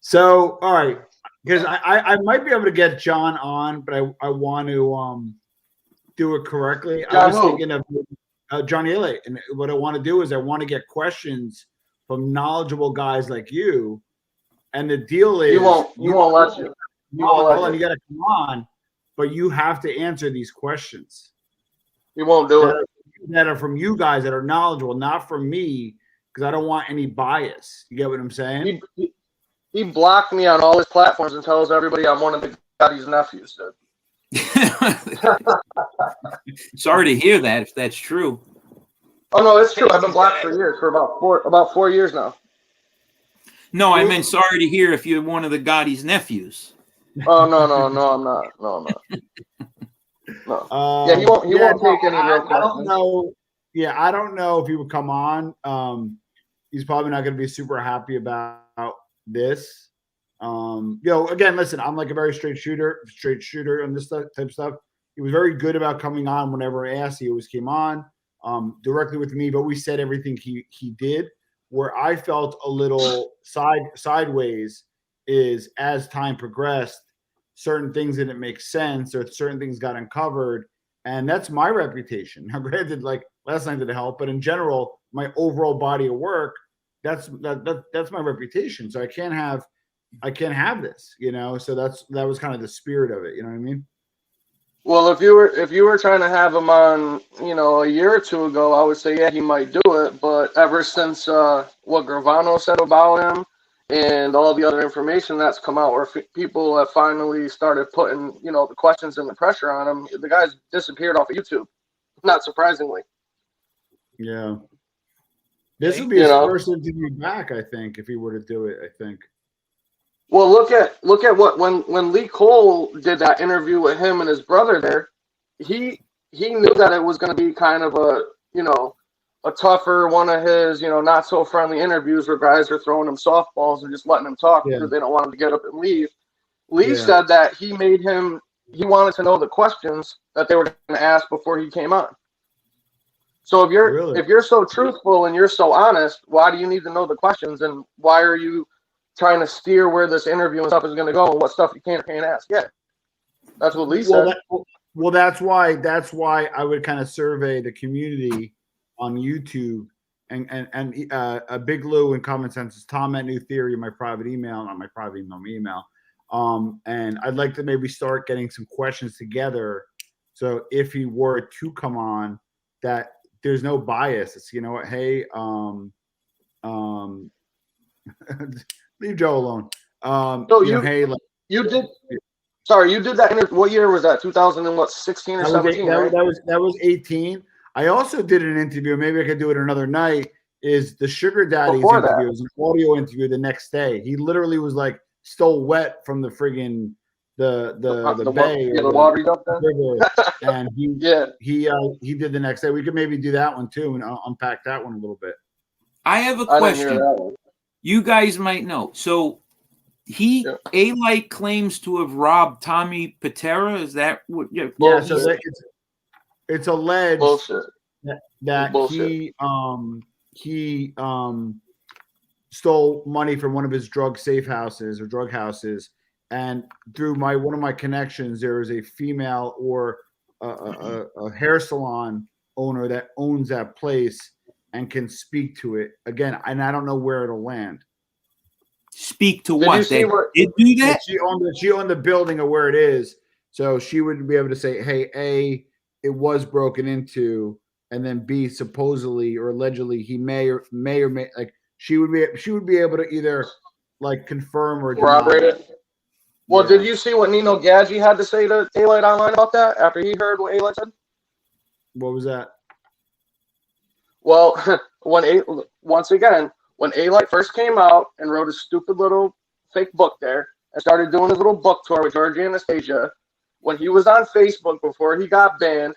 So, all right, because I might be able to get John on, but I want to do it correctly. I was thinking of Johnny Alite, and what I want to do is I want to get questions from knowledgeable guys like you. And the deal is, you won't let you. Hold on, you got to come on, but you have to answer these questions. He won't do it. That are from you guys that are knowledgeable, not from me, because I don't want any bias. You get what I'm saying? He blocked me on all his platforms and tells everybody I'm one of the Gotti's nephews, dude. Sorry to hear that, if that's true. Oh no, it's true. I've been blocked for years, for about 4 years now. No, I meant sorry to hear if you're one of the Gotti's nephews. Oh no, I'm not. No, I'm not. No. Yeah, he won't take any real questions. I don't know. Yeah, I don't know if he would come on. He's probably not going to be super happy about this. Again, listen, I'm like a very straight shooter on this type of stuff. He was very good about coming on whenever I asked. He always came on directly with me, but we said everything he did. Where I felt a little sideways is as time progressed, certain things didn't make sense or certain things got uncovered. And that's my reputation. Now, granted, like last night didn't help, but in general, my overall body of work, that's my reputation. So I can't have this, so that was kind of the spirit of it. You know what I mean? Well, if you were trying to have him on, a year or two ago, I would say, yeah, he might do it. But ever since what Gravano said about him and all the other information that's come out, where people have finally started putting, the questions and the pressure on him, the guy's disappeared off of YouTube, not surprisingly. Yeah. This would be his first interview back, I think, if he were to do it, I think. Well, look at what when Lee Cole did that interview with him and his brother there, he knew that it was going to be kind of a tougher one of his not so friendly interviews where guys are throwing him softballs and just letting him talk because they don't want him to get up and leave. Lee said that he wanted to know the questions that they were going to ask before he came on. So if you're so truthful and you're so honest, why do you need to know the questions, and why are you trying to steer where this interview and stuff is going to go and what stuff you can't ask? Yeah, that's what Lee said. Well, that's why I would kind of survey the community on YouTube and a Big Lou and Common Sense is Tom at New Theory, my private email, not my private email, my email. And I'd like to maybe start getting some questions together. So if he were to come on, that there's no bias. It's, hey, leave Joe alone. You did that interview. What year was that? 2016 or 17? That was 18. I also did an interview. Maybe I could do it another night. Is the Sugar Daddy's interview? It was an audio interview the next day. He literally was like still wet from the friggin' the bay, the water dump river, and he did the next day. We could maybe do that one too and unpack that one a little bit. I have a question. You guys might know. So Alite claims to have robbed Tommy Patera. Is that what? Yeah. So it's alleged that he stole money from one of his drug houses, and through one of my connections, there is a female or a hair salon owner that owns that place and can speak to it again. And I don't know where it'll land. Speak to what? They did do that? She owned the building of where it is, so she would be able to say, "Hey, A, it was broken into," and then B, supposedly or allegedly, he may or may like she would be able to either like confirm or corroborate it. Well, did you see what Nino Gadji had to say to Alite online about that after he heard what Alite said? What was that? Well, when Alite first came out and wrote a stupid little fake book there and started doing his little book tour with Georgie Anastasia, when he was on Facebook before he got banned,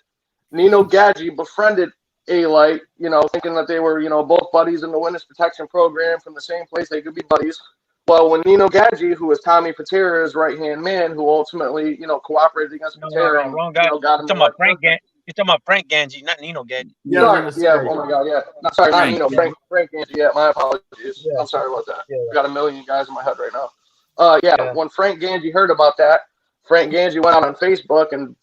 Nino Gadji befriended Alite, thinking that they were, both buddies in the witness protection program from the same place. They could be buddies. Well, when Nino Gadji, who was Tommy Patera's right-hand man, who ultimately, cooperated against Patera, wrong guy. got him. You're talking about Frank Ganji, not Nino Gadji. Yeah. Oh my God. Yeah. No, sorry, not Nino. Frank Ganji. Yeah. My apologies. Yeah. I'm sorry about that. Yeah. Got a million guys in my head right now. When Frank Ganji heard about that, Frank Ganji went out on Facebook and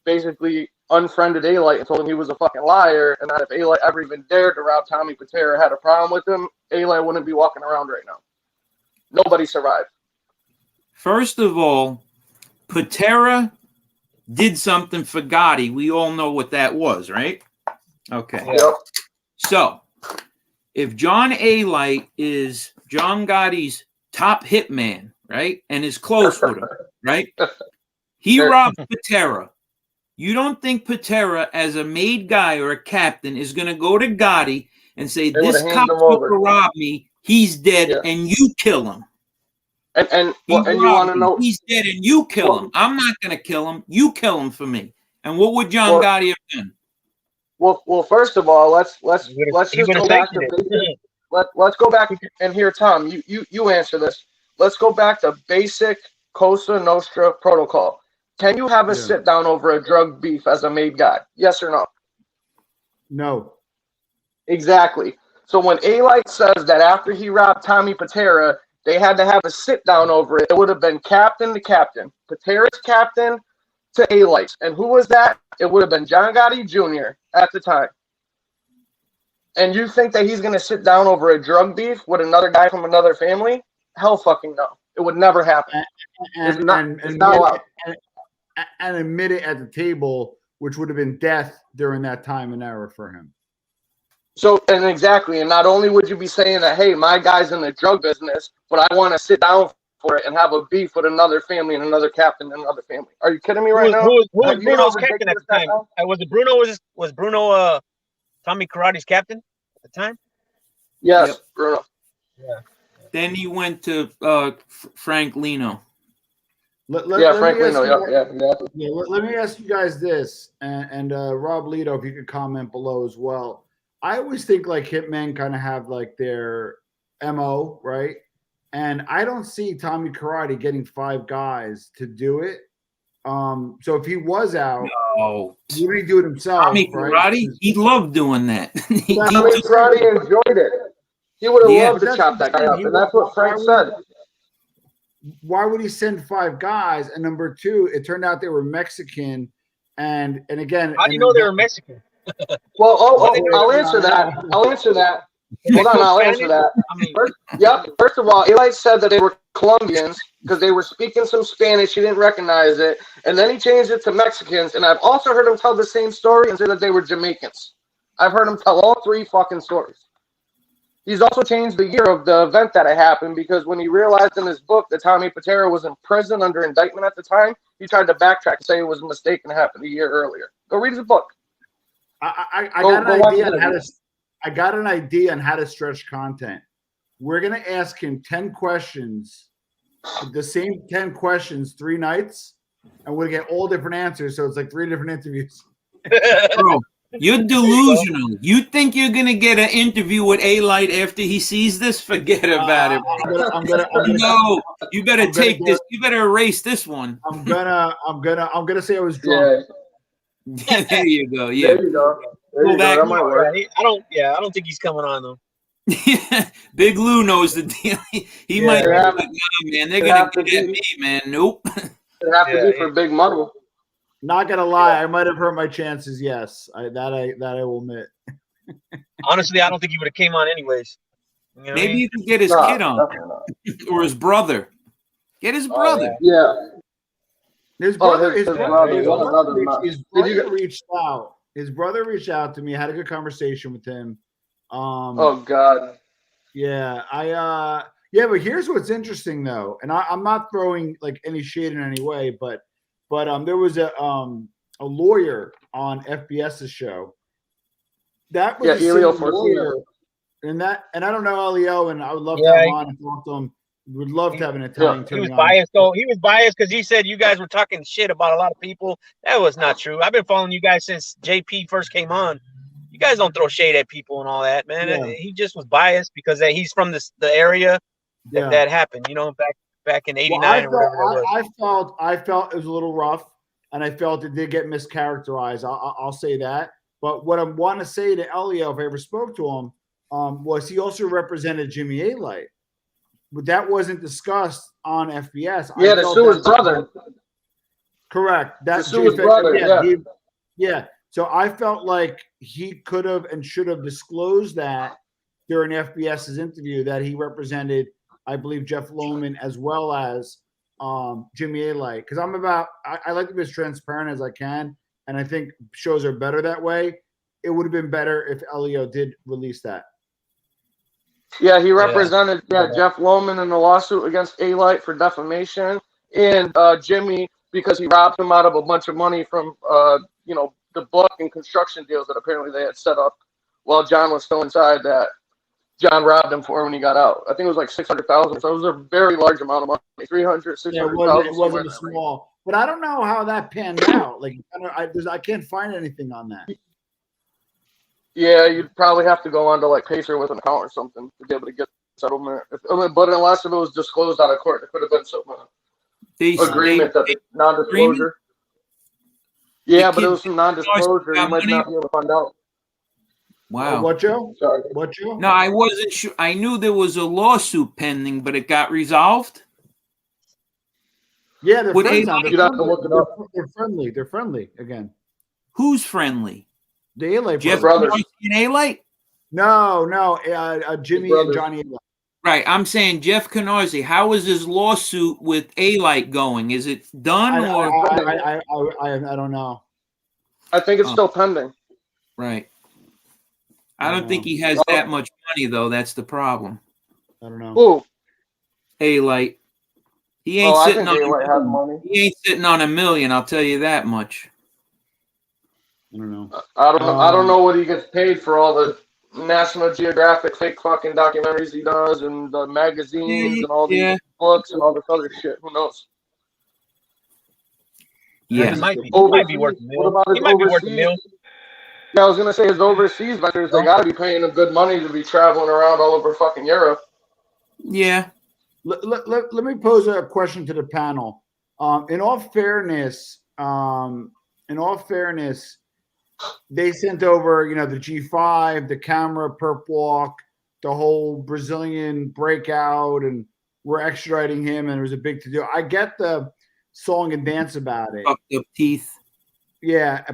basically unfriended Alite and told him he was a fucking liar, and that if Alite ever even dared to rob Tommy Patera, had a problem with him, Alite wouldn't be walking around right now. Nobody survived. First of all, Patera did something for Gotti. We all know what that was, right? Okay. Yep. So, if John Alite is John Gotti's top hitman, right, and is close with him, right, he robbed Patera. You don't think Patera, as a made guy or a captain, is going to go to Gotti and say, "This cop robbed me. He's dead, and you kill him." And you want to know he's dead, and you kill him. I'm not going to kill him. You kill him for me. And what would John Gotti have done? Well, first of all, let's just go back to basic. Let's go back and here, Tom. You answer this. Let's go back to basic Cosa Nostra protocol. Can you have a sit down over a drug beef as a made guy? Yes or no? No. Exactly. So when Alite says that after he robbed Tommy Patera, they had to have a sit down over it, it would have been captain to captain. Patera's captain to Alite. And who was that? It would have been John Gotti Jr. at the time. And you think that he's going to sit down over a drug beef with another guy from another family? Hell fucking no. It would never happen. And admit it at the table, which would have been death during that time and era for him. So, and exactly, and not only would you be saying that, hey, my guy's in the drug business, but I want to sit down for it and have a beef with another family and another captain and another family. Are you kidding me right now? Who was Bruno's captain at the time? Was it Bruno? Was Bruno Tommy Karate's captain at the time? Yes, yep. Bruno. Yeah. Then he went to Frank Lino. Frank Lino. Yeah. Let me ask you guys this, and Rob Lito, if you could comment below as well. I always think like hitmen kind of have like their MO, right? And I don't see Tommy Karate getting 5 guys to do it. So if he was out, what would he do it himself? Tommy Karate, he loved doing that. Tommy Karate enjoyed it. He would have loved to chop that guy up, and that's what Frank said. Why would he send 5 guys? And number 2, it turned out they were Mexican. And again, how do you know they were Mexican? Well, I'll answer that. Hold on, I'll answer that. First of all, Alite said that they were Colombians because they were speaking some Spanish. He didn't recognize it. And then he changed it to Mexicans. And I've also heard him tell the same story and say that they were Jamaicans. I've heard him tell all 3 fucking stories. He's also changed the year of the event that it happened because when he realized in his book that Tommy Patera was in prison under indictment at the time, he tried to backtrack and say it was a mistake and happened a year earlier. Go read his book. I got an idea on how to stretch content. We're going to ask him 10 questions the same 10 questions 3 nights, and we'll get all different answers. So it's like 3 different interviews. Bro, you're delusional. You think you're gonna get an interview with Alite after he sees this? Forget about it. No, you better take this. You better erase this one. I'm gonna say I was drunk. Yeah. There you go. Yeah. There you go. That might work. I don't think he's coming on though. Big Lou knows the deal. He might be like, nah, man, they're gonna get me, man. Nope. It have to be for big money. Not gonna lie, I might have hurt my chances. Yes, I will admit. Honestly, I don't think he would have came on anyways. You know Maybe you could get his kid on, or his brother. Get his brother. Yeah. His brother reached out. His brother reached out to me. I had a good conversation with him. Oh God. Yeah, but here's what's interesting though, and I'm not throwing like any shade in any way, but there was a lawyer on FBS's show. That was a lawyer, and I don't know Elio, and I would love to have him on and talk to him. Would love to have an Italian. He was biased though. He was biased because he said you guys were talking shit about a lot of people. That was not true. I've been following you guys since JP first came on. You guys don't throw shade at people and all that, man. Yeah. He just was biased because he's from the area that happened. You know, back in '89 or whatever it was. I felt it was a little rough, and I felt it did get mischaracterized. I'll say that. But what I want to say to Elio, if I ever spoke to him, was he also represented Jimmy Alite, but that wasn't discussed on FBS. Yeah, the Sue's brother. Correct. That's the Sue's brother. Yeah. So I felt like he could have and should have disclosed that during FBS's interview that he represented, I believe, Jeff Lohman as well as Jimmy Alite. Because I like to be as transparent as I can, and I think shows are better that way. It would have been better if Elio did release that. Yeah, he represented Jeff Lohman in the lawsuit against Alite for defamation, and Jimmy because he robbed him out of a bunch of money from the book and construction deals that apparently they had set up while John was still inside that John robbed him for when he got out. I think it was like $600,000. So it was a very large amount of money. 300, 600,000. It wasn't small. But I don't know how that panned out. Like I can't find anything on that. Yeah, you'd probably have to go on to like Pacer with an account or something to be able to get settlement. But unless it was disclosed out of court, it could have been some agreement that non-disclosure. Yeah, but it was some non-disclosure. You might not be able to find out. Wow. What, Joe? Sorry. What, Joe? No, I wasn't sure. I knew there was a lawsuit pending, but it got resolved. Yeah, they're friends now. You'd have to look it up. They're friendly. They're friendly again. Who's friendly? The Alite Jeff brothers. And Alite? No. Jimmy and Johnny Alite. Right. I'm saying Jeff Canarsie. How is his lawsuit with Alite going? Is it done I don't know. I think it's still pending. Right. I don't think he has that much money though. That's the problem. I don't know. Who? Alite. He ain't sitting on Alite has money. He ain't sitting on $1 million. I'll tell you that much. I don't know. I don't know what he gets paid for all the National Geographic fake fucking documentaries he does and the magazines and all these books and all this other shit. Who knows? Yeah. He might be worth $1 million. He might be worth $1 million. Yeah, I was gonna say his overseas ventures, they gotta be paying him good money to be traveling around all over fucking Europe. Yeah. Let me pose a question to the panel. In all fairness, they sent over, the G5, the camera, perp walk, the whole Brazilian breakout, and we're extraditing him, and there was a big to-do. I get the song and dance about it. Fucked up teeth. Yeah.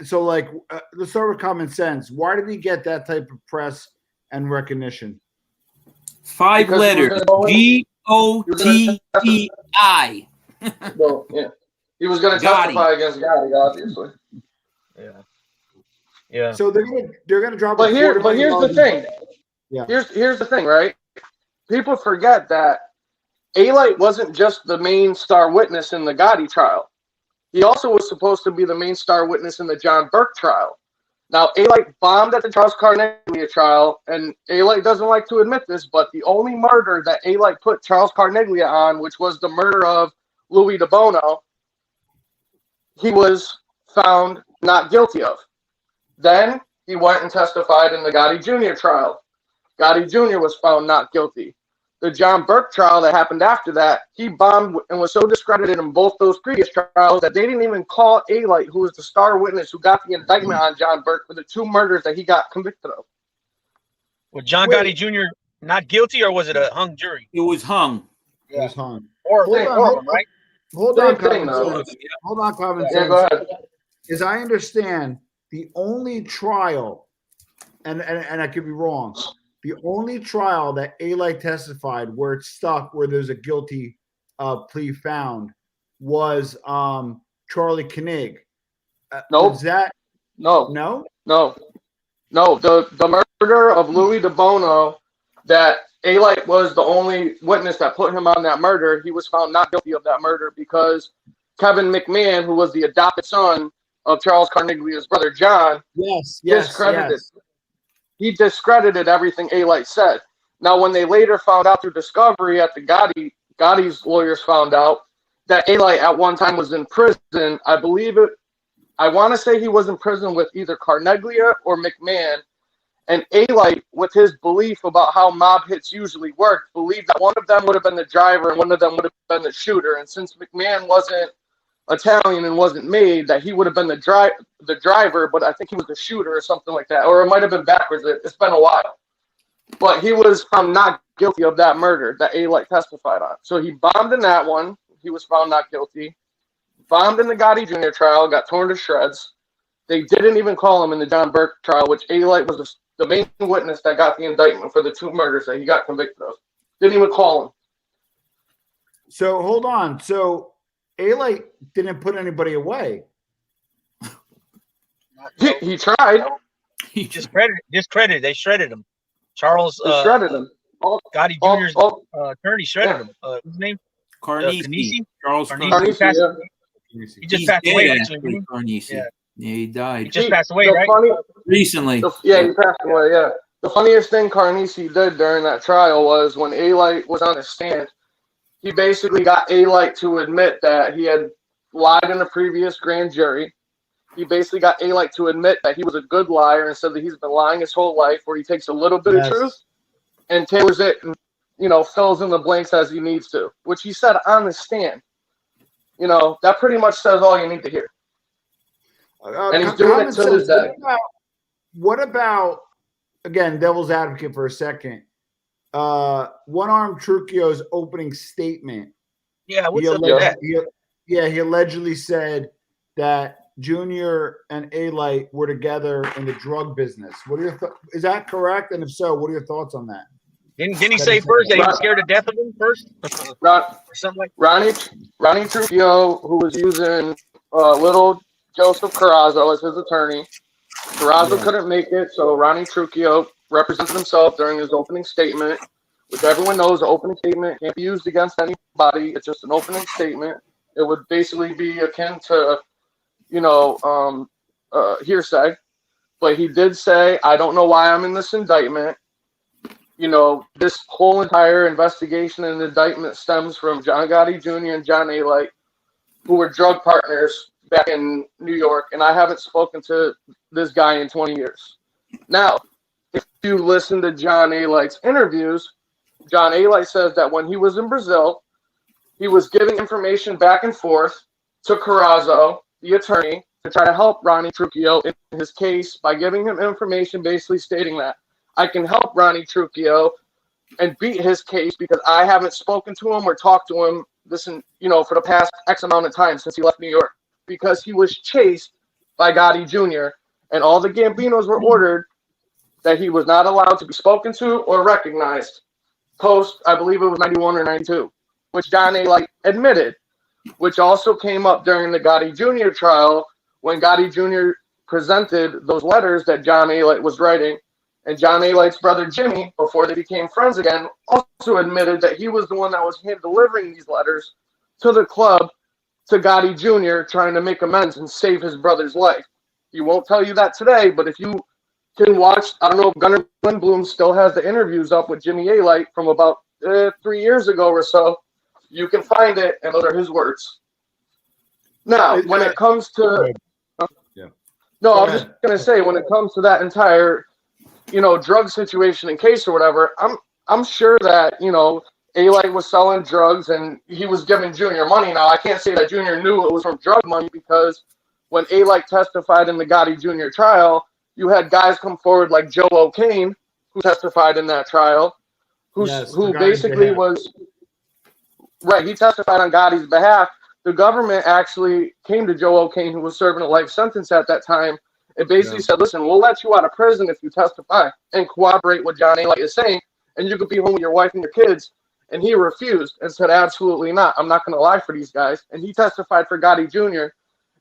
So, let's start with common sense. Why did he get that type of press and recognition? 5 letters. GOTTI. Well, yeah. He was going to testify against Gotti, obviously. Yeah. So they're gonna drop. But here's the thing. Yeah. Here's the thing, right? People forget that Alite wasn't just the main star witness in the Gotti trial. He also was supposed to be the main star witness in the John Burke trial. Now, Alite bombed at the Charles Carneglia trial, and Alite doesn't like to admit this, but the only murder that Alite put Charles Carneglia on, which was the murder of Louis DeBono, he was found not guilty of. Then he went and testified in the Gotti Jr. trial. Gotti Jr. was found not guilty. The John Burke trial that happened after that, he bombed and was so discredited in both those previous trials that they didn't even call Alite, who was the star witness who got the indictment on John Burke for the 2 murders that he got convicted of. Was John Gotti Jr. not guilty, or was it a hung jury? It was hung. It was hung. Or right? Hold on, Common Yeah, go ahead. As I understand, the only trial, and I could be wrong, the only trial that Alite testified where it stuck, where there's a guilty plea found, was Charlie Koenig. Nope. Was that No. The murder of Louis DeBono, that Alite was the only witness that put him on that murder. He was found not guilty of that murder because Kevin McMahon, who was the adopted son of Charles Carneglia's brother John, discredited. He discredited everything Alite said. Now, when they later found out through discovery at the Gotti's lawyers found out that Alite at one time was in prison, I want to say he was in prison with either Carneglia or McMahon. And Alite, with his belief about how mob hits usually work, believed that one of them would have been the driver and one of them would have been the shooter. And since McMahon wasn't Italian and wasn't made, that he would have been the driver, but I think he was the shooter or something like that. Or it might have been backwards. It's been a while. But he was found not guilty of that murder that Alite testified on. So he bombed in that one. He was found not guilty. Bombed in the Gotti Jr. trial, got torn to shreds. They didn't even call him in the John Burke trial, which Alite was the main witness that got the indictment for the 2 murders that he got convicted of. Didn't even call him. So hold on. So Alite didn't put anybody away. He tried. He discredited. They shredded him. Charles shredded him. Gotti Jr.'s attorney shredded him. What's his name? Carnesi. Charles Carnesi. He just passed away, actually. Carnesi. Yeah, he died. He just passed away, right? Recently. He passed away, yeah. The funniest thing Carnesi did during that trial was when Alite was on the stand, he basically got Alite to admit that he had lied in a previous grand jury. He basically got Alite to admit that he was a good liar and said that he's been lying his whole life, where he takes a little bit of truth and tailors it and, fills in the blanks as he needs to, which he said on the stand. That pretty much says all you need to hear. And he's doing it to this day. What about, again, devil's advocate for a second, One-Armed Trucchio's opening statement? Yeah, what's up with that? He allegedly said that Junior and Alite were together in the drug business. What are your is that correct? And if so, what are your thoughts on that? Didn't he say first that he was scared to death of him first? Something like Ronnie Trucchio, who was using little Joseph Carrazzo as his attorney. Carrazzo couldn't make it, so Ronnie Trucchio represented himself during his opening statement, which everyone knows the opening statement can't be used against anybody. It's just an opening statement. It would basically be akin to, hearsay. But he did say, I don't know why I'm in this indictment. This whole entire investigation and indictment stems from John Gotti Jr. and John Alite, who were drug partners back in New York, and I haven't spoken to this guy in 20 years. Now, if you listen to John Alite's interviews, John Alite says that when he was in Brazil, he was giving information back and forth to Carrazzo, the attorney, to try to help Ronnie Trucchio in his case by giving him information basically stating that I can help Ronnie Trucchio and beat his case because I haven't spoken to him or talked to him for the past X amount of time since he left New York, because he was chased by Gotti Jr. and all the Gambinos were ordered that he was not allowed to be spoken to or recognized post, I believe it was 91 or 92, which John Alite admitted, which also came up during the Gotti Jr. trial when Gotti Jr. presented those letters that John Alite was writing. And John Alite's brother Jimmy, before they became friends again, also admitted that he was the one that was hand delivering these letters to the club to Gotti Jr. trying to make amends and save his brother's life. He won't tell you that today, but if you can watch, I don't know if Gunnar Lindblom still has the interviews up with Jimmy Alite from about 3 years ago or so. You can find it, and those are his words. Now, when it comes to, no, I was just gonna say, when it comes to that entire, drug situation and case or whatever, I'm sure that Alite was selling drugs and he was giving Junior money. Now, I can't say that Junior knew it was from drug money because when Alite testified in the Gotti Jr. trial, you had guys come forward like Joe O'Kane, who testified in that trial, who basically was right. He testified on Gotti's behalf. The government actually came to Joe O'Kane, who was serving a life sentence at that time, and basically said, "Listen, we'll let you out of prison if you testify and corroborate what John Alite is saying, and you could be home with your wife and your kids." And he refused and said, "Absolutely not. I'm not going to lie for these guys." And he testified for Gotti Jr.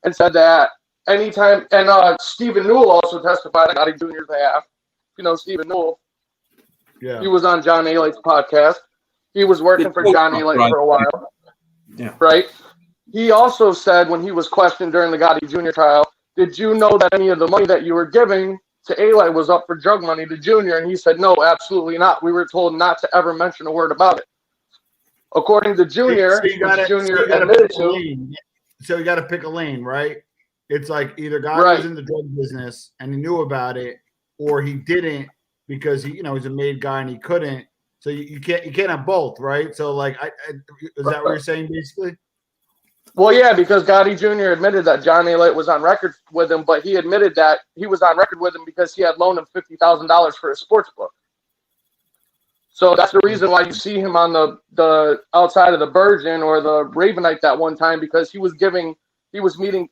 and said that anytime, and Stephen Newell also testified on Gotti Jr.'s behalf. Stephen Newell. Yeah. He was on John Alite's podcast. He was working for John Alite for a while. Yeah. Right? He also said when he was questioned during the Gotti Jr. trial, "Did you know that any of the money that you were giving to Alite was up for drug money to Junior?" And he said, "No, absolutely not. We were told not to ever mention a word about it." According to Junior, Junior admitted to. So you got to pick a lane, right? It's like either Gotti was in the drug business and he knew about it, or he didn't because he's a made guy and he couldn't. So you can't have both, right? So like, is that what you're saying basically? Well, yeah, because Gotti Jr. admitted that John Alite was on record with him, but he admitted that he was on record with him because he had loaned him $50,000 for his sports book. So that's the reason why you see him on the outside of the Virgin or the Ravenite that one time, because he was meeting,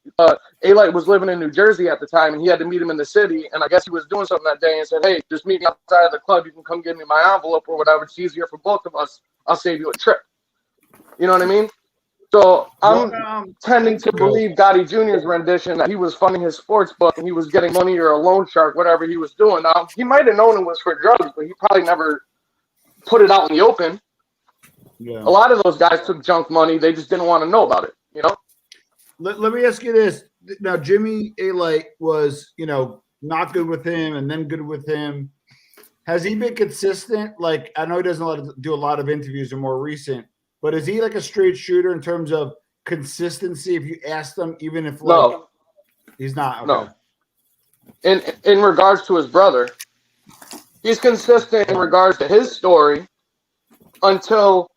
Alite was living in New Jersey at the time, and he had to meet him in the city, and I guess he was doing something that day and said, "Hey, just meet me outside of the club. You can come give me my envelope or whatever. It's easier for both of us. I'll save you a trip." You know what I mean? So I'm tending to believe Gotti Jr.'s rendition that he was funding his sports book and he was getting money or a loan shark, whatever he was doing. Now, he might have known it was for drugs, but he probably never put it out in the open. Yeah. A lot of those guys took junk money. They just didn't want to know about it, Let me ask you this. Now, Jimmy Alite was, not good with him and then good with him. Has he been consistent? Like, I know he doesn't do a lot of interviews or more recent, but is he like a straight shooter in terms of consistency? If you ask them, even if no, he's not. Okay. No. In regards to his brother, he's consistent in regards to his story until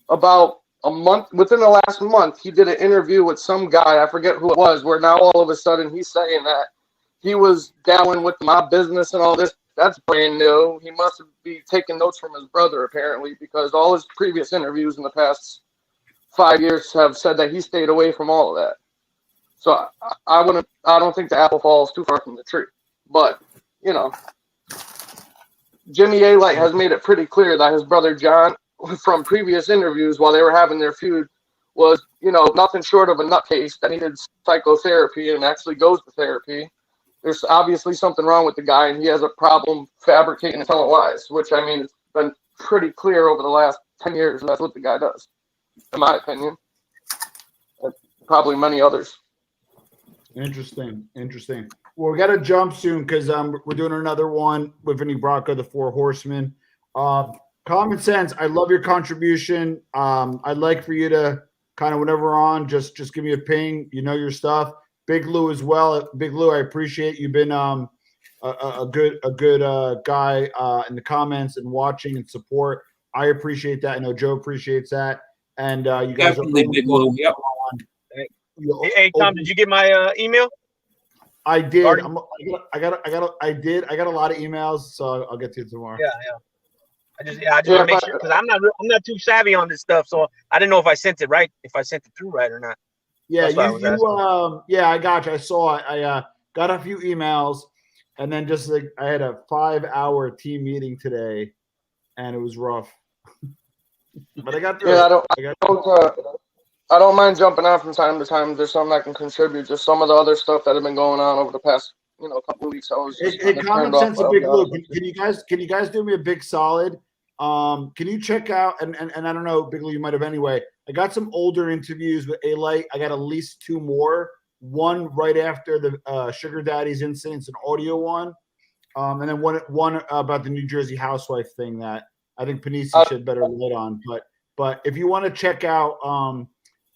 about a month. Within the last month, he did an interview with some guy, I forget who it was, where now all of a sudden he's saying that he was dabbling with my business and all this. That's brand new. He must be taking notes from his brother, apparently, because all his previous interviews in the past 5 years have said that he stayed away from all of that. So I don't think the apple falls too far from the tree. But, Jimmy Alite has made it pretty clear that his brother John, from previous interviews while they were having their feud, was, nothing short of a nutcase that needed psychotherapy and actually goes to therapy. There's obviously something wrong with the guy, and he has a problem fabricating and telling lies, which, it's been pretty clear over the last 10 years. That's what the guy does, in my opinion. And probably many others. Interesting. Well, we got to jump soon because we're doing another one with Vinny Bracco, the Four Horsemen. Common Sense, I love your contribution. I'd like for you to kind of, whenever we're on, just give me a ping. You know your stuff. Big Lou as well. Big Lou, I appreciate you've been a good guy in the comments and watching and support. I appreciate that. I know Joe appreciates that. And you guys definitely are Big Lou. Yep. Hey, Tom, did you get my email? I did. I got a lot of emails, so I'll get to it tomorrow. Yeah. I just want to make sure because I'm not too savvy on this stuff, so I didn't know if I sent it right, if I sent it through right or not. Yeah, I got you. I saw it. I got a few emails, and then just like I had a 5-hour team meeting today, and it was rough. But I got through. Yeah, I don't mind jumping on from time to time. There's something I can contribute. Just some of the other stuff that have been going on over the past, couple of weeks. I was just Common Sense, a Big Lou. Can you guys do me a big solid? Can you check out and I don't know, Big Lou, you might have anyway. I got some older interviews with Alite. I got at least 2 more one right after the Sugar Daddy's incidents, an audio one, and then one about the New Jersey housewife thing that I think Panisi shed better light on. But if you want to check out,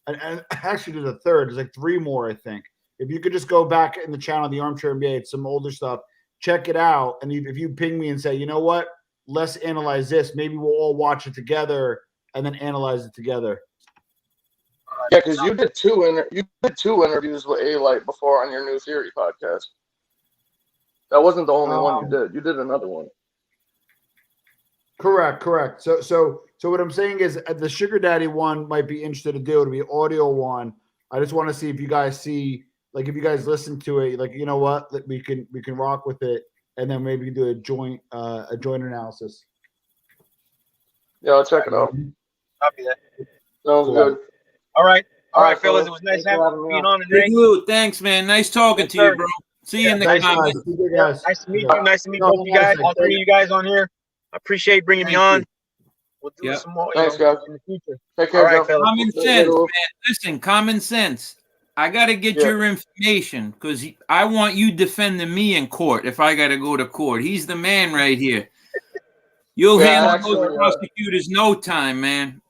and actually there's a third, there's like 3 more, I think. If you could just go back in the channel, the Armchair NBA, it's some older stuff, check it out. And if you ping me and say, you know what, let's analyze this, maybe we'll all watch it together and then analyze it together. Yeah, because you did two interviews with Alite before on your New Theory podcast. That wasn't the only one you did. You did another one. Correct. So what I'm saying is the Sugar Daddy one might be interesting to do. It'll be an audio one. I just want to see if you guys see, like, if you guys listen to it, like, you know what, we can rock with it, and then maybe do a joint analysis. Yeah, I'll check it out. Copy that. Sounds good. All right, fellas. It was nice being on today. Thanks, man. Nice talking to you, bro. See you in the comments. Nice to meet you. Nice to meet both of you guys. All 3 of you guys on here. I appreciate bringing me on. We'll do some more guys. In the future. Take care, all right, fellas. Common sense, man. Listen, common sense. I got to get your information because I want you defending me in court if I got to go to court. He's the man right here. You'll handle those prosecutors no time, man.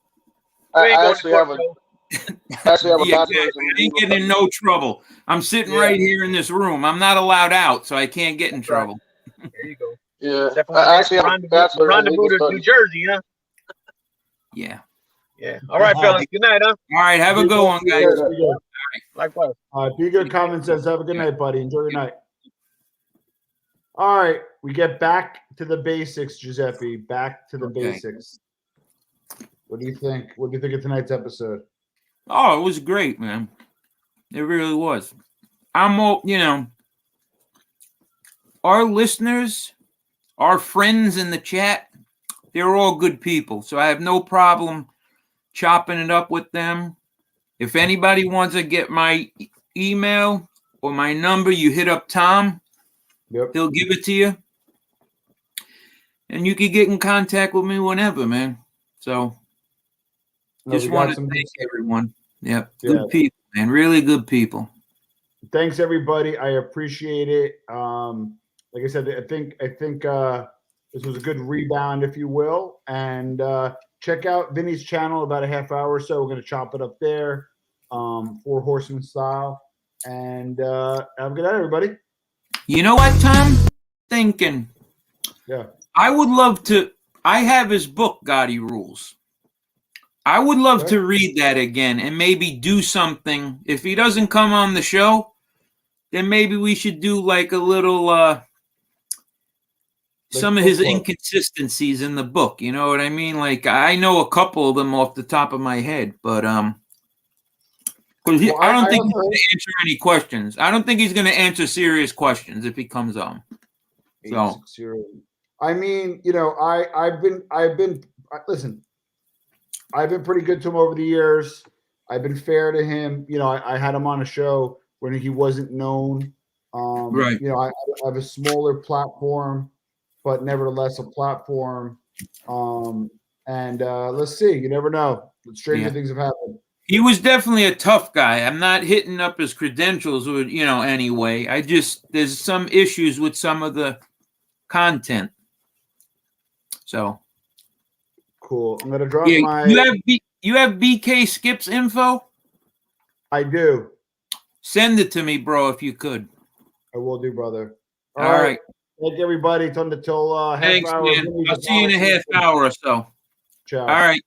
I actually have a I ain't getting in no trouble. I'm sitting right here in this room. I'm not allowed out, so I can't get in trouble. There you go. Yeah. Definitely I actually have a bachelor's rendezvous to New Jersey, huh? Yeah. All right, fellas. Good night, huh? All right. Have a good one, guys. Likewise. Be good. Common sense. Have a good night, buddy. Enjoy your night. All right. We get back to the basics, Giuseppe. Back to the basics. What do you think? What do you think of tonight's episode? Oh, it was great, man. It really was. Our listeners, our friends in the chat, they're all good people. So I have no problem chopping it up with them. If anybody wants to get my email or my number, you hit up Tom. Yep. He'll give it to you. And you can get in contact with me whenever, man. So just want to thank everyone. Yep. Good people, man. Really good people. Thanks, everybody. I appreciate it. Like I said, I think this was a good rebound, if you will. And check out Vinny's channel about a half hour or so. We're going to chop it up there, 4 Horsemen style. And have a good night, everybody. You know what, Tom? Thinking. Yeah. I would love to. I have his book, Gotti Rules. I would love to read that again and maybe do something. If he doesn't come on the show, then maybe we should do like a little some of his inconsistencies in the book. You know what I mean? Like I know a couple of them off the top of my head, but I don't think he's going to answer any questions. I don't think he's going to answer serious questions if he comes on. So I mean, I've been listen. I've been pretty good to him over the years. I've been fair to him. I had him on a show when he wasn't known. Right. I have a smaller platform, but nevertheless a platform. And let's see. You never know. Stranger things have happened. He was definitely a tough guy. I'm not hitting up his credentials or, anyway. There's some issues with some of the content. So. Cool. I'm gonna drop my. You have BK Skip's info? I do. Send it to me, bro, if you could. I will do, brother. All right. Thank you, everybody. Till half Thanks, hour. man. I'll see you in a half hour or so. Ciao. All right.